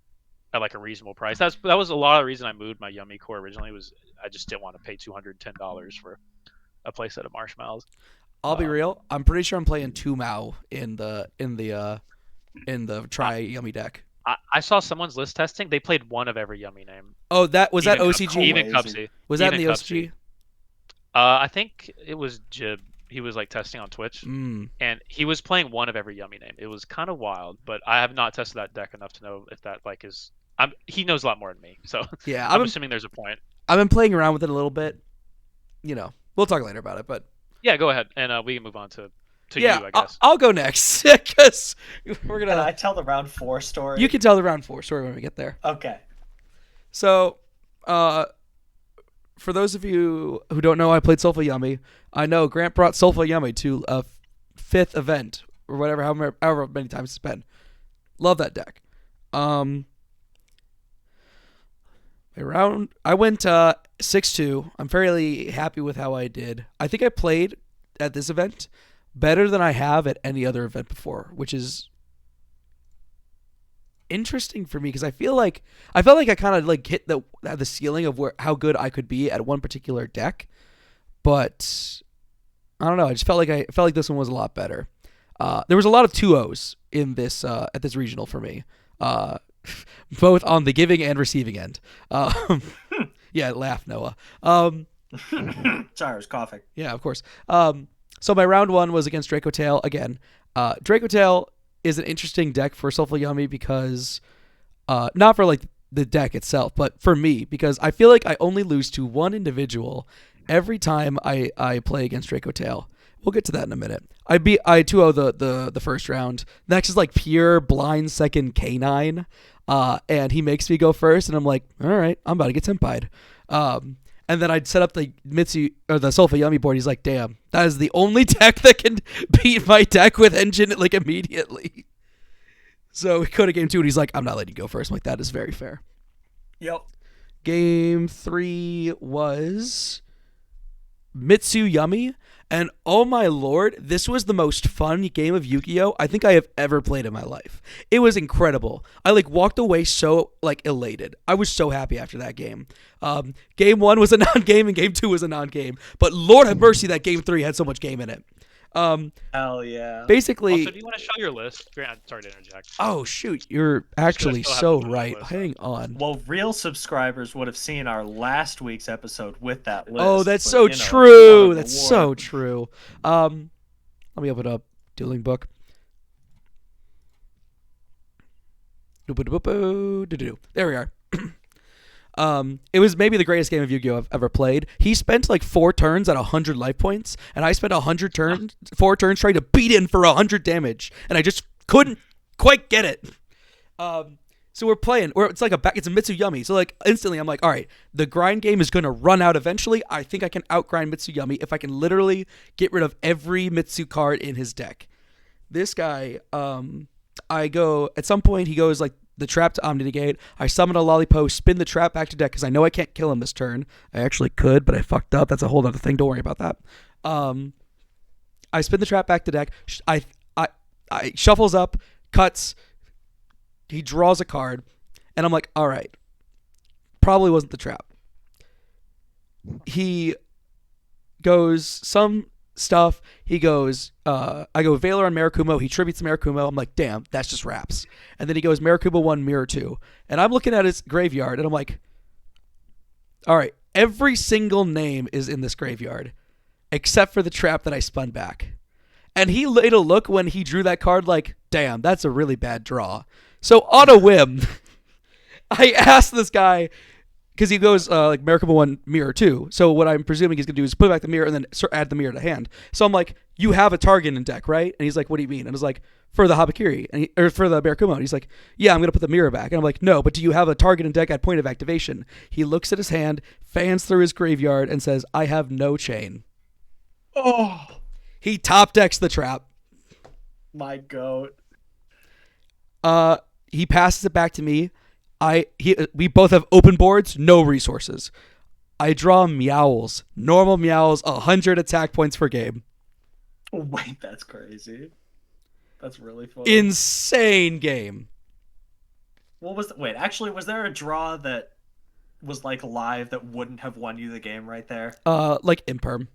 at like a reasonable price. That was a lot of the reason I moved my Yummy core originally. Was I just didn't want to pay $210 for a playset of Marshmallows. I'll be Um, real. I'm pretty sure I'm playing 2 Mao in the Tri Yummy deck. I saw someone's list testing. They played one of every Yummy name. Oh, that was that Even OCG? Even Crazy. Cupsy. Was that in even the Cupsy. OCG? I think it was Jib. He was like testing on Twitch, Mm. and he was playing one of every Yummy name. It was kind of wild, but I have not tested that deck enough to know if that like is. He knows a lot more than me, so Yeah, I'm assuming there's a point. I've been playing around with it a little bit. You know, we'll talk later about it, but Yeah, go ahead, and we can move on to yeah, you, I guess. I'll go next because we're Can I gonna. tell the round 4 story? You can tell the round 4 story when we get there. Okay. So, for those of you who don't know, I played Soulful Yummy. I know Grant brought Soulful Yummy to a 5th event or whatever, however many times it's been. Love that deck. I went 6-2. I'm fairly happy with how I did. I think I played at this event better than I have at any other event before, which is interesting for me because I felt like I kind of like hit the ceiling of how good I could be at one particular deck, but I don't know. I just felt like this one was a lot better. There was a lot of 2-0s in this at this regional for me, both on the giving and receiving end. Yeah, laugh, Noah. Sorry, I was coughing. Yeah, of course. So my round 1 was against Draco Tail again. Draco Tail is an interesting deck for Soulful Yummy because not for like the deck itself, but for me because I feel like I only lose to one individual every time I play against Draco Tail. We'll get to that in a minute. I 2-0 the first round. Next is like pure blind second K9. And he makes me go first, and I'm like, all right, I'm about to get tempied. And then I'd set up the Mitsu or the Sulfa Yummy board. He's like, damn, that is the only deck that can beat my deck with engine like immediately. So we go to game 2, and he's like, I'm not letting you go first. I'm like, that is very fair. Yep. Game 3 was Mitsu Yummy. And oh my lord, this was the most fun game of Yu-Gi-Oh! I think I have ever played in my life. It was incredible. I like walked away so like elated. I was so happy after that game. Game 1 was a non-game and game 2 was a non-game. But Lord have mercy that game 3 had so much game in it. Hell yeah. Basically, Also, do you want to show your list? Grant, sorry to interject. oh shoot, you're actually still have so to put it on the right. list. Hang on. Well, real subscribers would have seen our last week's episode with that list. Oh, that's but, so you know, true. one of That's the so war. true. Let me open up Dueling Book. There we are. It was maybe the greatest game of Yu-Gi-Oh! I've ever played. He spent like 4 turns at 100 life points, and I spent 4 turns trying to beat in for 100 damage, and I just couldn't quite get it. So we're playing, or it's like it's a Mitsu Yummy. So like instantly, I'm like, all right, the grind game is gonna run out eventually. I think I can outgrind Mitsu Yummy if I can literally get rid of every Mitsu card in his deck. This guy, I go at some point. He goes like the trap to Omni Negate. I summon a Lollipo, spin the trap back to deck because I know I can't kill him this turn. I actually could, but I fucked up. That's a whole other thing. Don't worry about that. I spin the trap back to deck. I shuffles up, cuts. He draws a card, and I'm like, all right, probably wasn't the trap. He goes some stuff. He goes, I go Valor on Marakumo. He tributes Marakumo. I'm like, damn, that's just wraps. And then he goes Marakumo 1, Mirror 2. And I'm looking at his graveyard, and I'm like, all right, every single name is in this graveyard, except for the trap that I spun back. And he made a look when he drew that card like, damn, that's a really bad draw. So on a whim, I asked this guy, because he goes like Miracle 1, Mirror 2. So what I'm presuming he's going to do is put back the mirror and then add the mirror to hand. So I'm like, you have a target in deck, right? And he's like, what do you mean? And I was like, for the Habakiri, or for the Mirakumo. And he's like, yeah, I'm going to put the mirror back. And I'm like, no, but do you have a target in deck at point of activation? He looks at his hand, fans through his graveyard, and says, I have no chain. Oh, He top decks the trap. my goat. He passes it back to me. We both have open boards, no resources. I draw Meowls. Normal Meowls, 100 attack points per game. Wait, that's crazy. That's really funny. Insane game. What was wait, actually was there a draw that was like live that wouldn't have won you the game right there? Like Imperm.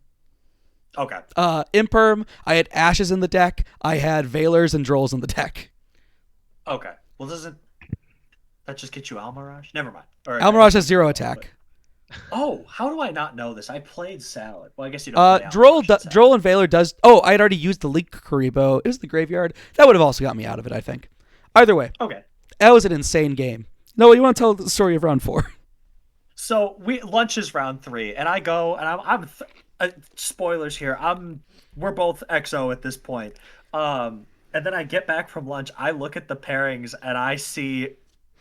Okay. Imperm, I had Ashes in the deck. I had Valors and Drolls in the deck. Okay. Well, doesn't that just get you Almirage? Never mind. Or, Almirage has 0 attack. Oh, how do I not know this? I played Salad. Well, I guess you don't play Droll, Almirage in Salad. Droll and Valor does. Oh, I had already used the Leak Karibo. It was the graveyard. That would have also got me out of it, I think. Either way, Okay. that was an insane game. No, you want to tell the story of round 4? So lunch is round 3, and I go, and I'm spoilers here. We're both XO at this point. And then I get back from lunch. I look at the pairings, and I see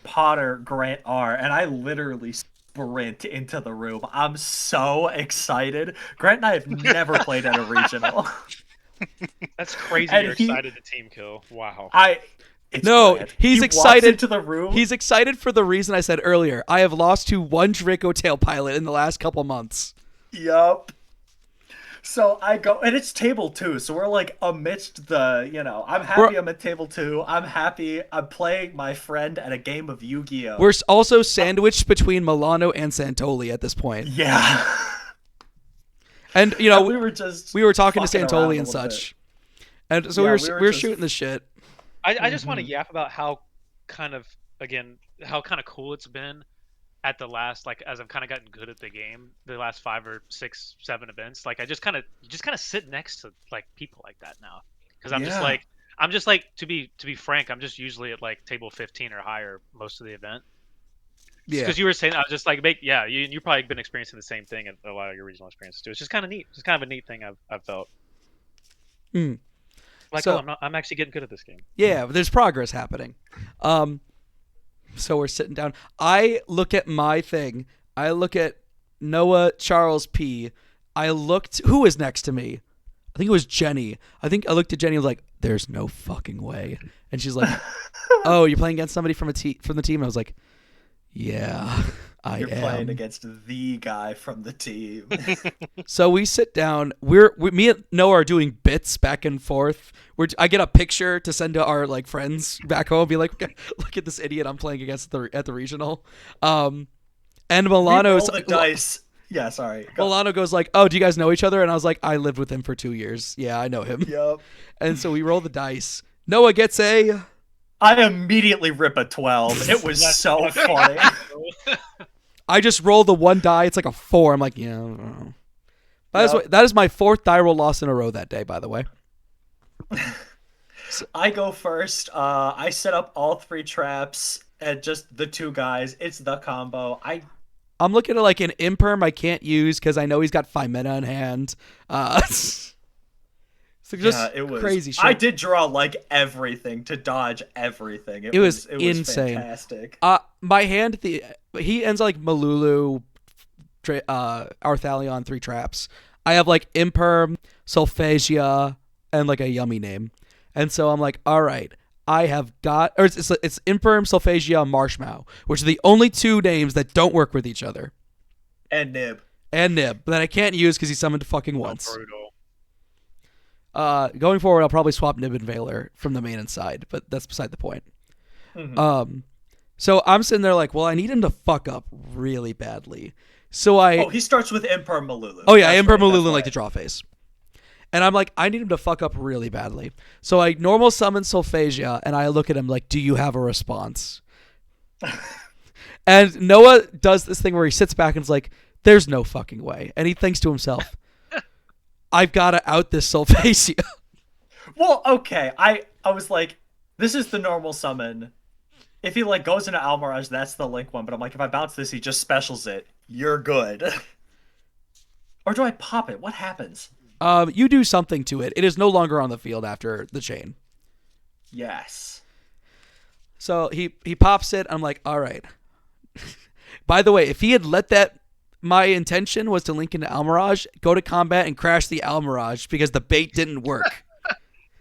Potter, Grant R, and I literally sprint into the room. I'm so excited. Grant and I have never played at a regional. That's crazy. And You're excited to team kill. Wow. It's No, Grant. he's He excited walks into the room. He's excited for the reason I said earlier. I have lost to one Draco Tail pilot in the last couple months. Yup. So I go, and it's table 2, so we're like amidst the, I'm happy I'm at table 2. I'm happy I'm playing my friend at a game of Yu-Gi-Oh! We're also sandwiched between Milano and Santoli at this point. Yeah. And, we were talking to fucking around Santoli a and little such. And so Yeah, we we were were just- shooting the shit. I just want to yap about how kind of cool it's been at the last, like, as I've kind of gotten good at the game, the last 5 or 6, 7 events. Like, I just kind of sit next to like people like that now, because I'm just Yeah. like, I'm just like to be frank. I'm just usually at like table 15 or higher most of the event. Yeah. Because you were saying, I was just like, you probably been experiencing the same thing in a lot of your regional experiences too. It's just kind of neat. It's kind of a neat thing I've felt. Mm. Like, So- I'm actually getting good at this game. Yeah, but there's progress happening. So we're sitting down. I look at my thing. I look at Noah Charles P. I looked. Who was next to me? I think it was Jenny. I think I looked at Jenny and was like, "There's no fucking way." And she's like, "Oh, you're playing against somebody from the team." And I was like, "Yeah, I You're am." playing against the guy from the team. So we sit down. Me and Noah are doing bits back and forth. I get a picture to send to our like friends back home. Be like, look at this idiot I'm playing against at the regional. And Milano's roll the dice. Yeah, sorry. Go. Milano goes like, "Oh, do you guys know each other?" And I was like, "I lived with him for 2 years. Yeah, I know him." Yep. And so we roll the dice. Noah gets a. I immediately rip a 12. It was so funny. I just roll the one die. It's like a 4. I'm like, yeah. I don't know. Yep. That is my 4th die roll loss in a row that day, by the way. I go first. I set up all 3 traps and just the 2 guys. It's the combo. I'm looking at like an imperm I can't use because I know he's got 5 mana in hand. So just yeah, it was crazy shit. I did draw like everything to dodge everything. It was insane. insane. Fantastic. My hand, he ends like Malulu, Arthalion, 3 traps. I have like imperm, Solphagia, and like a yummy name. And so I'm like, all right, I have got, or it's imperm, Solphagia, Marshmallow, which are the only 2 names that don't work with each other. And Nib. And Nib, that I can't use because he summoned fucking once. Brutal. Going forward, I'll probably swap Nib and Veiler from the main and side, but that's beside the point. Mm-hmm. So I'm sitting there like, well, I need him to fuck up really badly. So he starts with Imper Malulu. Oh yeah, That's Imper right, Malulu that's like right. the draw phase. And I'm like, I need him to fuck up really badly. So I normal summon Solphagia, and I look at him like, do you have a response? And Noah does this thing where he sits back and is like, there's no fucking way. And he thinks to himself, I've got to out this Solphagia. Well, okay. I was like, this is the normal summon. If he like goes into Almirage, that's the Link one. But I'm like, if I bounce this, he just specials it. You're good. Or do I pop it? What happens? You do something to it. It is no longer on the field after the chain. Yes. So he pops it. I'm like, all right. By the way, if he had let that, my intention was to link into Almirage, go to combat, and crash the Almirage because the bait didn't work.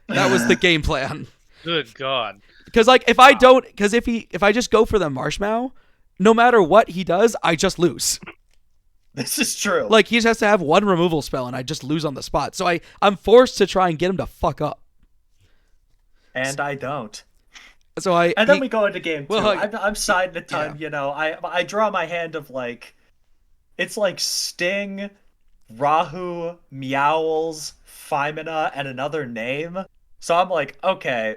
That was the game plan. Good God. Because like if I don't, because if I just go for the Marshmallow, no matter what he does, I just lose. This is true. Like he just has to have 1 removal spell, and I just lose on the spot. So I'm forced to try and get him to fuck up. And I don't. So then we go into game 2. Well, I'm siding a ton. yeah. You know, I draw my hand of like, it's like Sting, Rahu, Meowls, Femina, and another name. So I'm like, okay,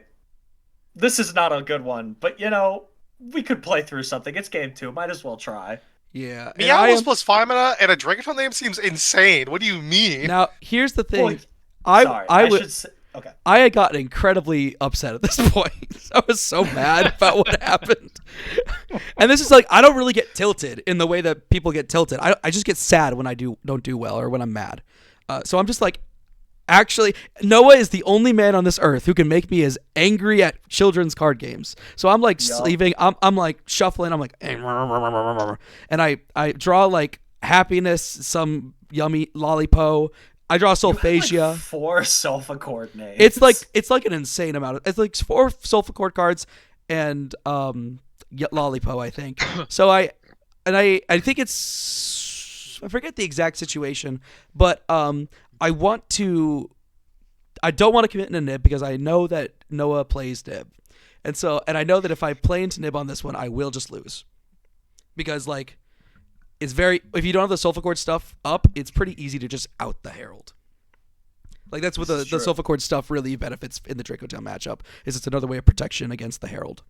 this is not a good one, but you know, we could play through something. It's game 2. Might as well try. Yeah. Meowls plus Femina and a Dragonfell name seems insane. What do you mean? Now here's the thing. Well, I should say, okay. I had gotten incredibly upset at this point. I was so mad about what happened. And this is like, I don't really get tilted in the way that people get tilted. I just get sad when I don't do well or when I'm mad. So I'm just like, actually, Noah is the only man on this earth who can make me as angry at children's card games. So I'm like sleeving, I'm like shuffling, I'm like, and I draw like happiness, some yummy lollipo. I draw Solphagia. Like 4 Sulfa Chord names. It's like an insane amount. It's like 4 Sulfa Chord cards and Lollipo, I think. So I think it's, I forget the exact situation, but I don't want to commit into Nib because I know that Noah plays Nib, and I know that if I play into Nib on this one, I will just lose because like. It's if you don't have the Sulfa Chord stuff up, it's pretty easy to just out the Herald. Like that's what the Sulfa Chord stuff really benefits in the Dracotail matchup, is it's another way of protection against the Herald.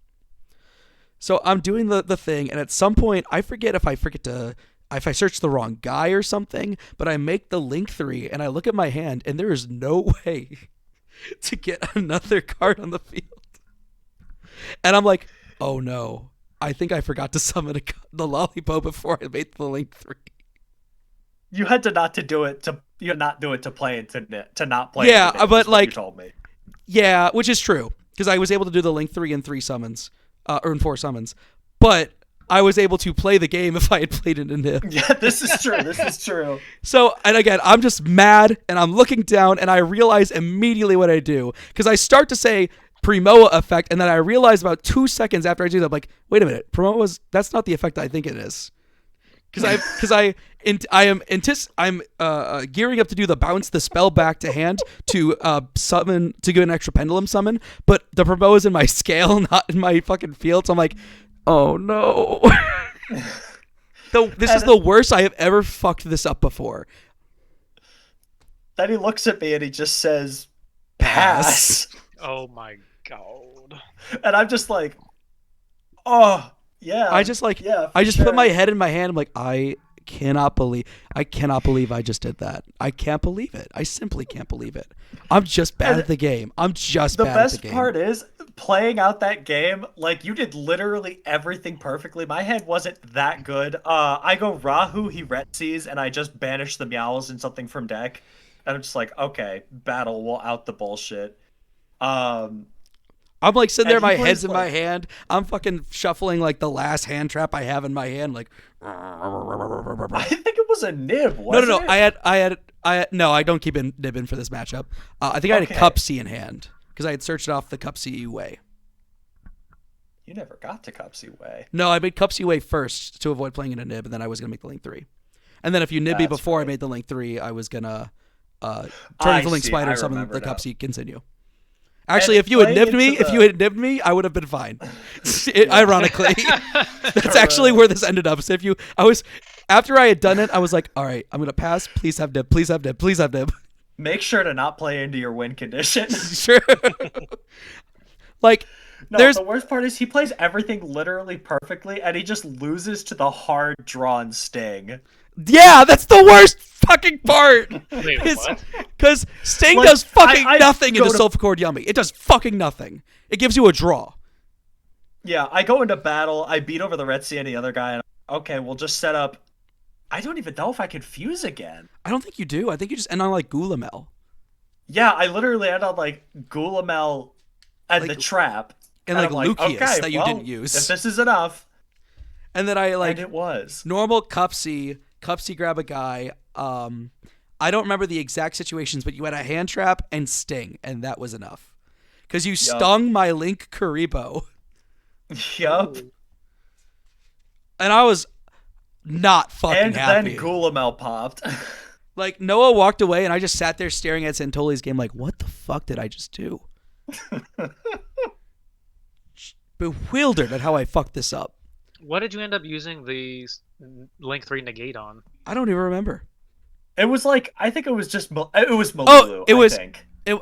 So I'm doing the thing, and at some point, I forget if I search the wrong guy or something, but I make the Link 3, and I look at my hand, and there is no way to get another card on the field. And I'm like, oh no, I think I forgot to summon the Lollipo before I made the Link 3. You had to not do it to play to not play. Yeah, into Nib, but is what like, you told me. Yeah, which is true because I was able to do the Link 3 in 3 summons, or in 4 summons, but I was able to play the game if I had played it in Nib. Yeah, this is true. This is true. So, and again, I'm just mad, and I'm looking down, and I realize immediately what I do because I start to say Primoa effect, and then I realize about 2 seconds after I do that, I'm like, wait a minute, that's not the effect I think it is. I'm gearing up to do the bounce the spell back to hand to summon to do an extra pendulum summon, but the Primoa is in my scale, not in my fucking field. So I'm like, oh no. This is the worst I have ever fucked this up before. Then he looks at me and he just says, "Pass." Oh my god. And I'm just like, oh. Yeah. I just put my head in my hand. I'm like, I cannot believe I just did that. I can't believe it. I simply can't believe it. I'm just bad at the game. The best part is playing out that game, like you did literally everything perfectly. My head wasn't that good. I go Rahu, he Retsees, and I just banish the Meowls and something from deck. And I'm just like, okay, battle, we'll out the bullshit. I'm like sitting there, my head's in like, my hand. I'm fucking shuffling like the last hand trap I have in my hand. Like, I think it was a Nib. No. It? I don't keep Nib in for this matchup. I think I had a Cup C in hand because I had searched off the Cup C way. You never got to Cup C way. No, I made Cup C way first to avoid playing in a Nib, and then I was gonna make the Link 3. And then if you Nib me before I made the Link 3, I was gonna turn into Link Spider, summon the Cup C, continue. Actually, if you had nibbed me, I would have been fine. Ironically, that's actually where this ended up. So after I had done it, I was like, all right, I'm gonna pass. Please have nib. Please have nib. Please have nib. Make sure to not play into your win condition. Sure. Like, the worst part is he plays everything literally perfectly, and he just loses to the hard drawn Sting. Yeah, that's the worst fucking part. Wait, what? Because Sting does fucking nothing into Sulfur Yummy. It does fucking nothing. It gives you a draw. Yeah, I go into battle, I beat over the Retsi and the other guy, and okay, we'll just set up. I don't even know if I can fuse again. I don't think you do. I think you just end on like Gulamel. Yeah, I literally end on like Gulamel and like, the trap. And like Lucius that you didn't use. If this is enough. And then and it was. Normal Cupsy grab a guy. I don't remember the exact situations, but you had a hand trap and Sting, and that was enough. Because you stung my Link Kuribo. Yup. And I was not fucking happy. And then Gulamel popped. Like, Noah walked away, and I just sat there staring at Santoli's game like, what the fuck did I just do? Bewildered at how I fucked this up. What did you end up using the Link 3 negate on? I don't even remember. It was like, I think it was just, it was Malulu,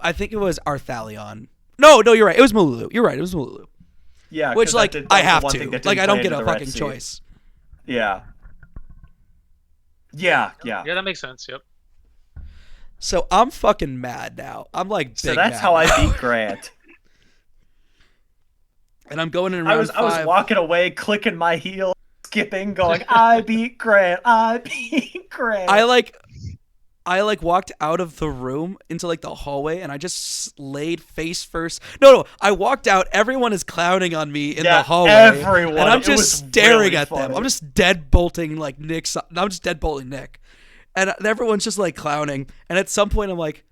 I think it was Arthalion. No, you're right. It was Malulu. You're right. It was Malulu. Yeah. Which, like, I have to. Like, I don't get a fucking choice. Yeah. Yeah. Yeah, that makes sense. Yep. So I'm fucking mad now. I'm like big. So that's how I beat Grant. And I'm going in round 5. I was walking away, clicking my heel, skipping, going, I beat Grant. I beat Grant. I walked out of the room into like the hallway, and I just laid face first. No, I walked out. Everyone is clowning on me in the hallway. Everyone. And I'm just staring really at funny. them. I'm just deadbolting like Nick. I'm just deadbolting Nick. And everyone's just like clowning. And at some point I'm like,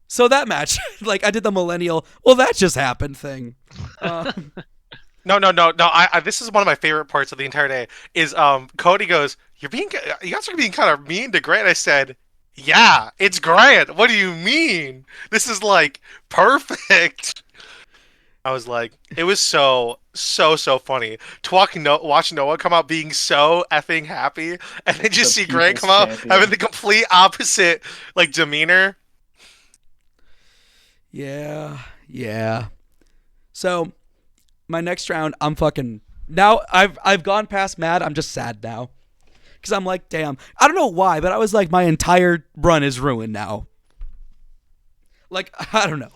so that match, like I did the millennial, well, that just happened thing. No. This is one of my favorite parts of the entire day. Is Cody goes, you guys are being kind of mean to Grant. I said, yeah, it's Grant. What do you mean? This is like perfect. I was like, it was so funny to watch Noah come out being so effing happy, and then just see Grant come out having the complete opposite like demeanor. Yeah. So my next round, I'm fucking now. I've gone past mad. I'm just sad now because I'm like, damn. I don't know why, but I was like, my entire run is ruined now. Like, I don't know.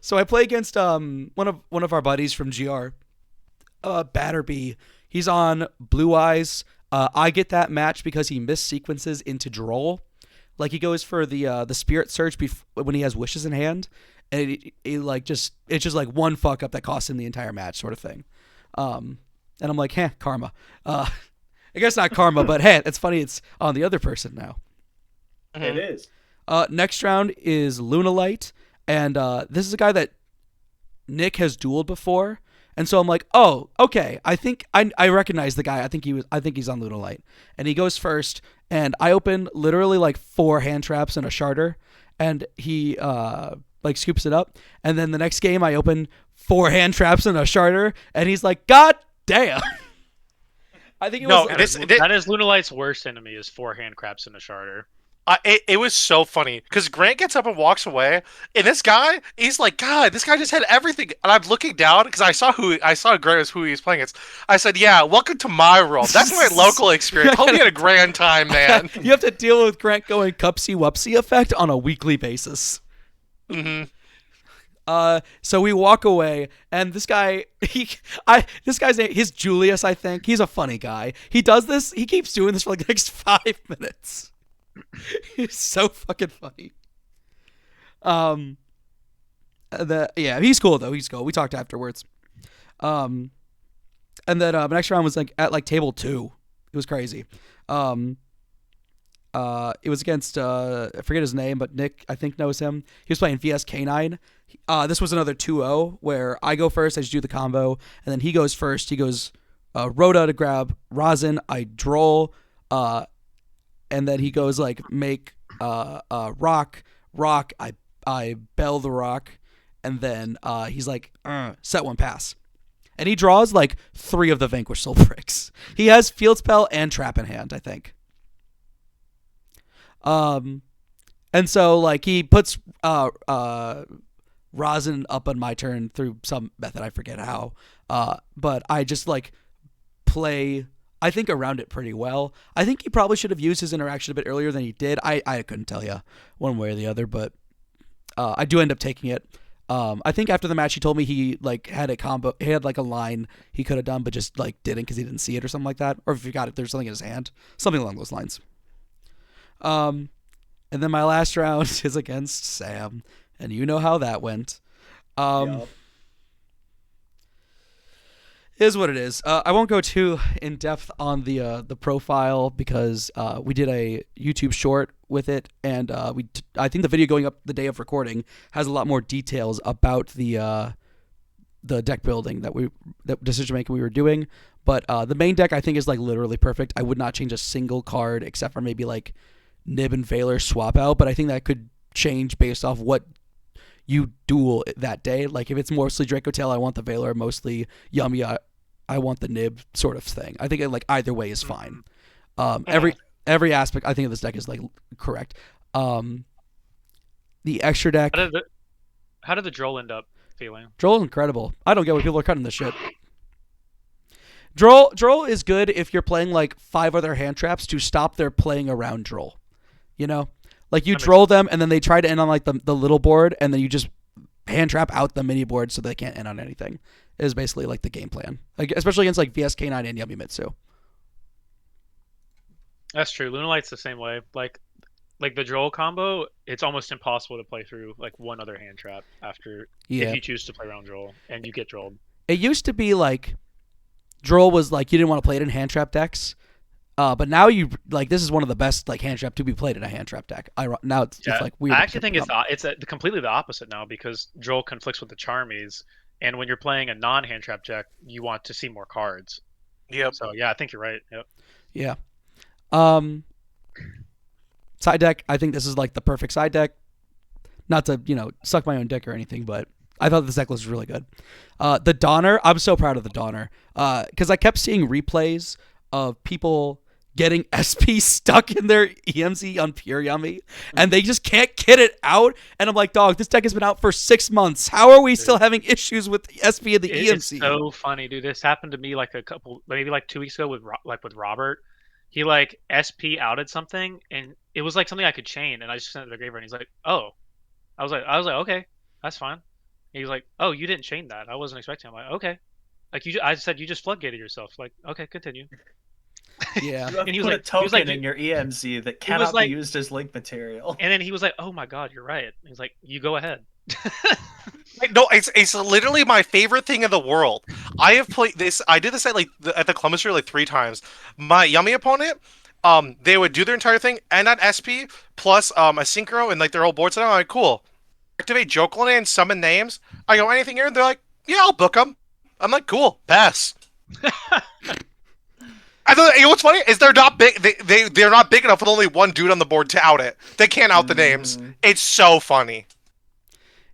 So I play against one of our buddies from GR, Batterby. He's on Blue Eyes. I get that match because he missed sequences into Droll. Like he goes for the Spirit Search when he has wishes in hand, and it's just like one fuck up that costs him the entire match, sort of thing. And I'm like, karma. I guess not karma, but hey, it's funny. It's on the other person now. It is. Next round is Lunalight, and this is a guy that Nick has dueled before, and so I'm like, oh, okay. I think I recognize the guy. I think he's on Lunalight, and he goes first, and I open literally like 4 hand traps and a sharder, and he like scoops it up, and then the next game I open 4 hand traps and a sharder, and he's like, God damn. I think that is Lunalight's worst enemy is 4 hand crabs and a sharder. It was so funny because Grant gets up and walks away, and this guy, he's like, God, this guy just had everything. And I'm looking down because I saw Grant was who he was playing against. I said, yeah, welcome to my world. That's my local experience. Hope you had a grand time, man. You have to deal with Grant going cupsy wupsy effect on a weekly basis. Mm-hmm. So we walk away, and this guy, this guy's name, he's Julius, I think. He's a funny guy. He does this. He keeps doing this for like the next 5 minutes. He's so fucking funny. He's cool though. He's cool. We talked afterwards. And then next round was like at like table 2. It was crazy. It was against I forget his name, but Nick I think knows him. He was playing VS K9. This was another 2-0 where I go first, I just do the combo, and then he goes first. He goes Rhoda to grab Rosin, I Droll, and then he goes like make rock, I bell the rock, and then he's like set 1 pass. And he draws like 3 of the Vanquish Soul Bricks. He has Field Spell and Trap in hand, I think. And so like he puts Rosin up on my turn through some method, I forget how. But I just like play, I think, around it pretty well. I think he probably should have used his interaction a bit earlier than he did. I couldn't tell you one way or the other, but I do end up taking it. I think after the match he told me he like had a combo, he had like a line he could have done but just like didn't because he didn't see it or something like that, or if he got it there's something in his hand, something along those lines. And then my last round is against Sam, and you know how that went. Yep. Is what it is. I won't go too in depth on the profile because we did a YouTube short with it, and I think the video going up the day of recording has a lot more details about the deck building that decision making we were doing. But the main deck I think is like literally perfect. I would not change a single card except for maybe like Nib and Valor swap out, but I think that could change based off what you duel that day. Like if it's mostly Draco Tail, I want the Valor. Mostly Yummy, I want the Nib, sort of thing. I think like either way is fine. Every aspect I think of this deck is like correct. The extra deck. How did the Droll end up feeling? Droll's incredible. I don't get why people are cutting this shit. Droll is good if you're playing like 5 other hand traps to stop their playing around Droll. You know? Like you Droll them and then they try to end on like the little board and then you just hand trap out the mini board so they can't end on anything. Is basically like the game plan. Like especially against like VS K9 and Yummy Mitsu. That's true. Lunalight's the same way. Like the Droll combo, it's almost impossible to play through like one other hand trap after if you choose to play around Droll and you get Drolled. It used to be like Droll was like you didn't want to play it in hand trap decks. But now you like this is one of the best like hand trap to be played in a hand trap deck. Now it's like weird. I actually think it's completely the opposite now because Droll conflicts with the Charmies, and when you're playing a non-hand trap deck, you want to see more cards. Yep. So yeah, I think you're right. Yep. Yeah. Side deck. I think this is like the perfect side deck. Not to suck my own dick or anything, but I thought this deck was really good. The Donner. I'm so proud of the Donner because I kept seeing replays of people getting SP stuck in their EMZ on Pure Yummy, and they just can't get it out. And I'm like, dog, this deck has been out for 6 months. How are we still having issues with the SP and the EMZ? It's so funny, dude. This happened to me like maybe like 2 weeks ago with Robert. He like SP outed something, and it was like something I could chain, and I just sent it to the graveyard, and he's like, oh. I was like, okay, that's fine. He was like, "Oh, you didn't chain that. I wasn't expecting." I'm like, "Okay." Like I said, you just floodgated yourself. Like, okay, continue. Yeah. You have And put a he was like, token in your EMZ that he was cannot be like, used as link material. and then he was like, "Oh my god, you're right." He was like, "You go ahead." No, it's literally my favorite thing in the world. I have played this. I did this at at the Columbus Show like 3 times. My Yummy opponent, they would do their entire thing and on SP plus a synchro and like their whole board set. I'm like, cool. Activate Jokelin and summon names. I go anything here, and they're like, yeah, I'll book them. I'm like, cool, pass. I thought, you know what's funny is they're not big. They're not big enough with only one dude on the board to out it. They can't out the names. It's so funny.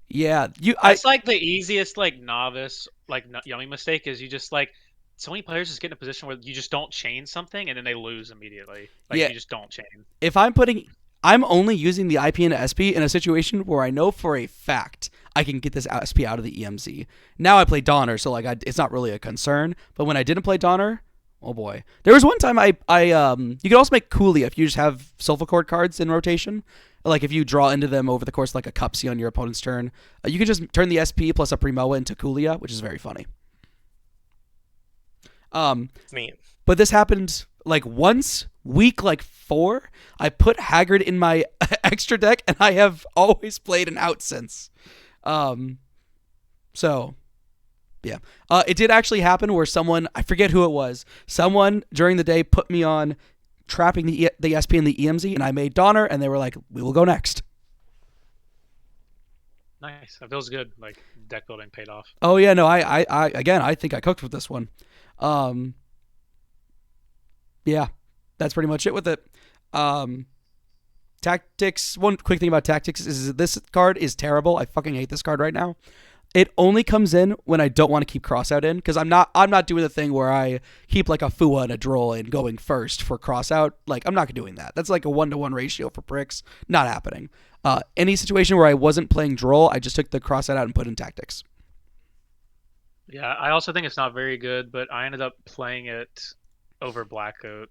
Yeah. That's like the easiest like novice like yummy mistake is you just like so many players just get in a position where you just don't chain something and then they lose immediately. Like Yeah. you just don't chain. If I'm only using the IP into SP in a situation where I know for a fact I can get this SP out of the EMZ. Now I play Donner, so like it's not really a concern. But when I didn't play Donner, oh boy, there was one time I you can also make Coolia if you just have Sulfur cards in rotation. Like if you draw into them over the course of like a Cupsy on your opponent's turn, you can just turn the SP plus a Primoa into Coolia, which is very funny. It's neat. But this happened like once, week like 4. I put Haggard in my extra deck, and I have always played an out since. So, yeah. It did actually happen where someone, I forget who it was, someone during the day put me on trapping the SP and the EMZ, and I made Donner, and they were like, we will go next. Nice. That feels good. Like deck building paid off. Oh, yeah, no, I think I cooked with this one. Yeah, that's pretty much it with it. Tactics. One quick thing about tactics is this card is terrible. I fucking hate this card right now. It only comes in when I don't want to keep crossout in because I'm not doing the thing where I keep like a Fua and a Droll in going first for crossout. Like I'm not doing that. That's like a 1-to-1 ratio for pricks. Not happening. Any situation where I wasn't playing Droll, I just took the crossout out and put in tactics. Yeah, I also think it's not very good, but I ended up playing it over Blackcoat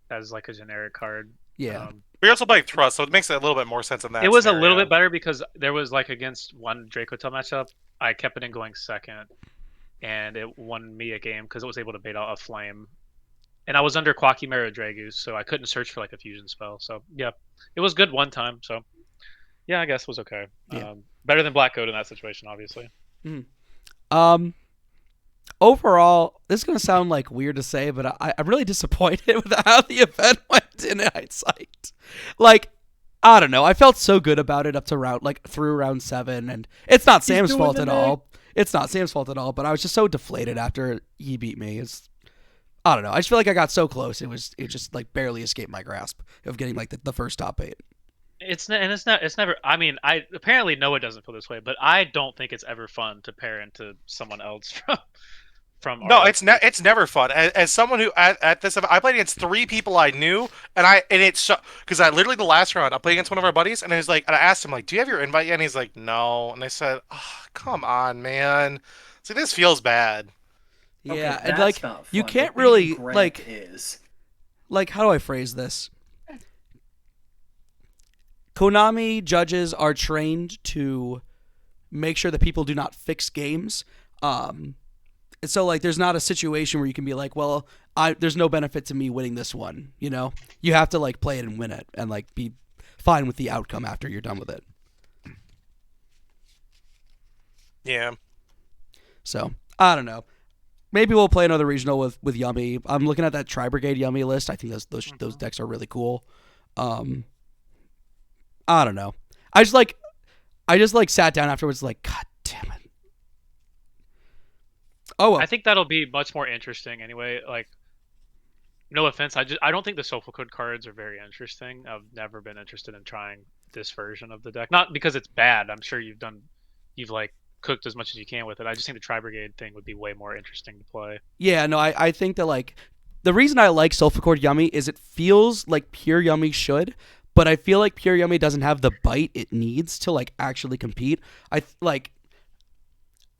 as like a generic card. Yeah. We also play Thrust, so it makes a little bit more sense in that. It was scenario. a little bit better because there was like against one Dracotel matchup, I kept it in going second, and it won me a game because it was able to bait out a flame. And I was under Quackimera Dragoose, so I couldn't search for like a fusion spell. So yeah, it was good one time. So yeah, I guess it was okay. Yeah. Better than Blackcoat in that situation, obviously. Overall, this is going to sound like weird to say, but I'm really disappointed with how the event went in hindsight. Like, I don't know. I felt so good about it up to through round 7, and it's not Sam's fault at all. It's not Sam's fault at all, but I was just so deflated after he beat me. I don't know. I just feel like I got so close. It just like barely escaped my grasp of getting like the first top 8. It's never. I mean, I apparently Noah doesn't feel this way, but I don't think it's ever fun to pair into someone else from. No, it's never fun. As someone who at this event, I played against 3 people I knew, and it's because I literally the last round I played against one of our buddies, and I asked him like, "Do you have your invite yet?" And he's like, "No," and I said, oh, "Come on, man. See, this feels bad." Yeah, Okay, and that's like not you fun, can't but really being Greg like is. like how do I phrase this? Konami judges are trained to make sure that people do not fix games. So like there's not a situation where you can be like, well, there's no benefit to me winning this one, you know? You have to like play it and win it and like be fine with the outcome after you're done with it. Yeah. So, I don't know. Maybe we'll play another regional with Yummy. I'm looking at that Tri-Brigade Yummy list. I think those decks are really cool. I don't know. I just like sat down afterwards like, God damn it. Oh well. I think that'll be much more interesting anyway. Like, no offense, I don't think the Soulful Code cards are very interesting. I've never been interested in trying this version of the deck. Not because it's bad. I'm sure you've like cooked as much as you can with it. I just think the Tri-Brigade thing would be way more interesting to play. Yeah, no, I think that like the reason I like Sulfur Yummy is it feels like pure Yummy should, but I feel like pure Yummy doesn't have the bite it needs to like actually compete.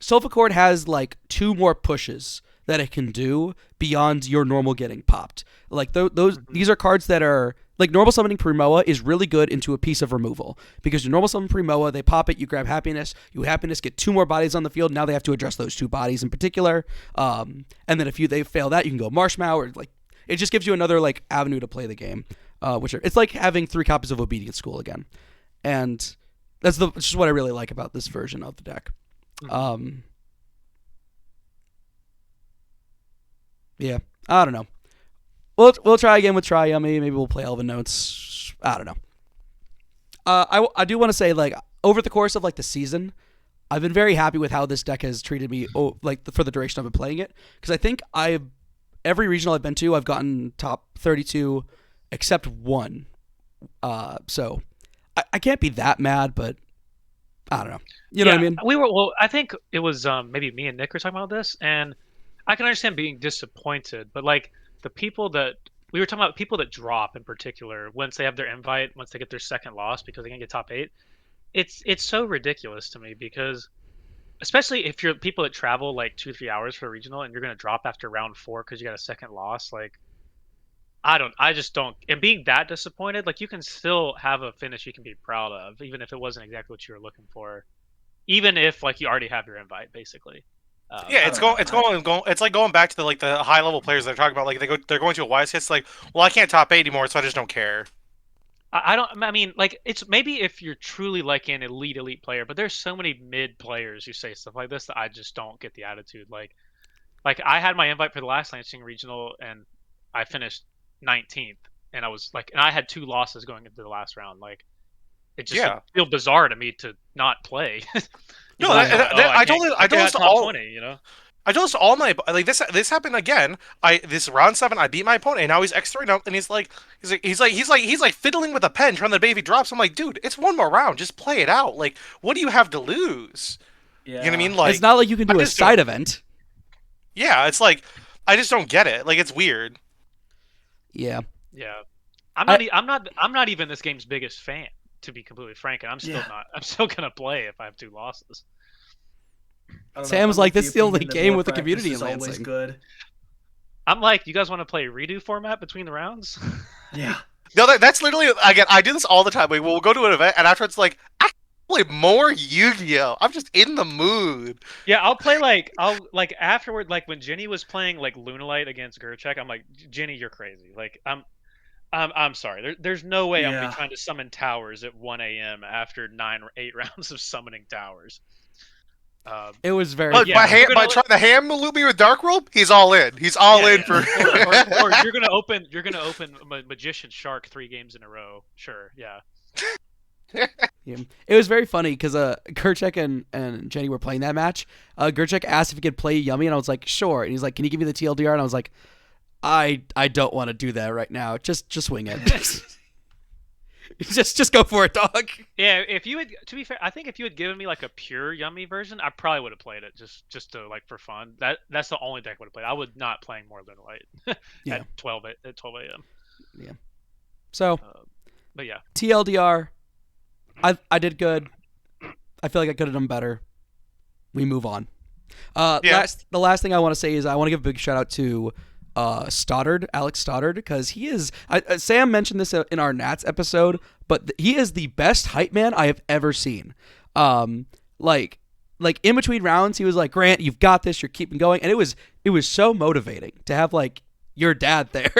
Sulfur has like 2 more pushes that it can do beyond your normal getting popped. Like these are cards that are like normal summoning Premoa is really good into a piece of removal because your normal summon Premoa, they pop it, you grab Happiness, get 2 more bodies on the field. Now they have to address those 2 bodies in particular. And then if they fail that, you can go Marshmallow or like it just gives you another like avenue to play the game. It's like having 3 copies of Obedient School again, and that's just what I really like about this version of the deck. Yeah, I don't know. We'll try again with Try Yummy. Maybe we'll play Elven Notes. I don't know. I do want to say, like, over the course of like the season, I've been very happy with how this deck has treated me. For the duration I've been playing it, because I think every regional I've been to, I've gotten top 32, except 1. So I can't be that mad, but I don't know. You know what I mean? I think it was maybe me and Nick were talking about this, and I can understand being disappointed, but like the people that we were talking about, people that drop in particular, once they have their invite, once they get their second loss because they can get top 8, it's so ridiculous to me because especially if you're people that travel like 2-3 hours for a regional and you're going to drop after round 4 because you got a second loss, like I just don't. And being that disappointed, like you can still have a finish you can be proud of, even if it wasn't exactly what you were looking for, even if like you already have your invite, basically. It's like going back to the high level players that are talking about like they're going to a wise hits like, well, I can't top 8 anymore, so I just don't care. I mean, like it's maybe if you're truly like an elite player, but there's so many mid players who say stuff like this that I just don't get the attitude. Like I had my invite for the last Lansing regional and I finished 19th, and I had 2 losses going into the last round. Like it just feel bizarre to me to not play. No, I told this to all 20, you know. I told this to all my like this happened again. This round 7 I beat my opponent and now he's X3 now and he's like fiddling with a pen trying to debate if he drops. I'm like, dude, it's 1 more round, just play it out. Like, what do you have to lose? Yeah. You know what I mean? Like, it's not like you can do a side event. Yeah, it's like I just don't get it. Like, it's weird. Yeah. Yeah. I'm not even this game's biggest fan, to be completely frank, and I'm still gonna play if I have 2 losses. Sam's like, this is the only game with the community in Lansing. Always good. I'm like, you guys want to play redo format between the rounds? Yeah. No, that's literally, again, I do this all the time. Like, we'll go to an event and afterwards, like, I play more Yu-Gi-Oh! I'm just in the mood. Yeah, I'll play afterward, like when Jenny was playing like Lunalight against Gerchek, I'm like, Jenny, you're crazy. Like I'm sorry. There's no way I'm gonna be trying to summon towers at 1 a.m. after 9 or 8 rounds of summoning towers. It was very. But by trying to ham loop me with Dark World, he's all in. He's all in for. or you're gonna open Magician Shark 3 games in a row. Sure, yeah. Yeah. It was very funny because Gerchek and Jenny were playing that match. Gerchek asked if he could play Yummy, and I was like, sure. And he's like, can you give me the TLDR? And I was like, I don't want to do that right now. Just wing it. just go for it, dog. Yeah, if you had, to be fair, I think if you had given me like a pure Yummy version, I probably would have played it just to like for fun. That's the only deck I would have played. I would not playing more Lunalight at 12 a.m. Yeah. So, but yeah, TLDR. I did good. I feel like I could have done better. We move on. The last thing I want to say is I want to give a big shout out to Alex Stoddard, because he is. Sam mentioned this in our Nats episode, but he is the best hype man I have ever seen. Like in between rounds, he was like, "Grant, you've got this. You're keeping going," and it was so motivating to have like your dad there.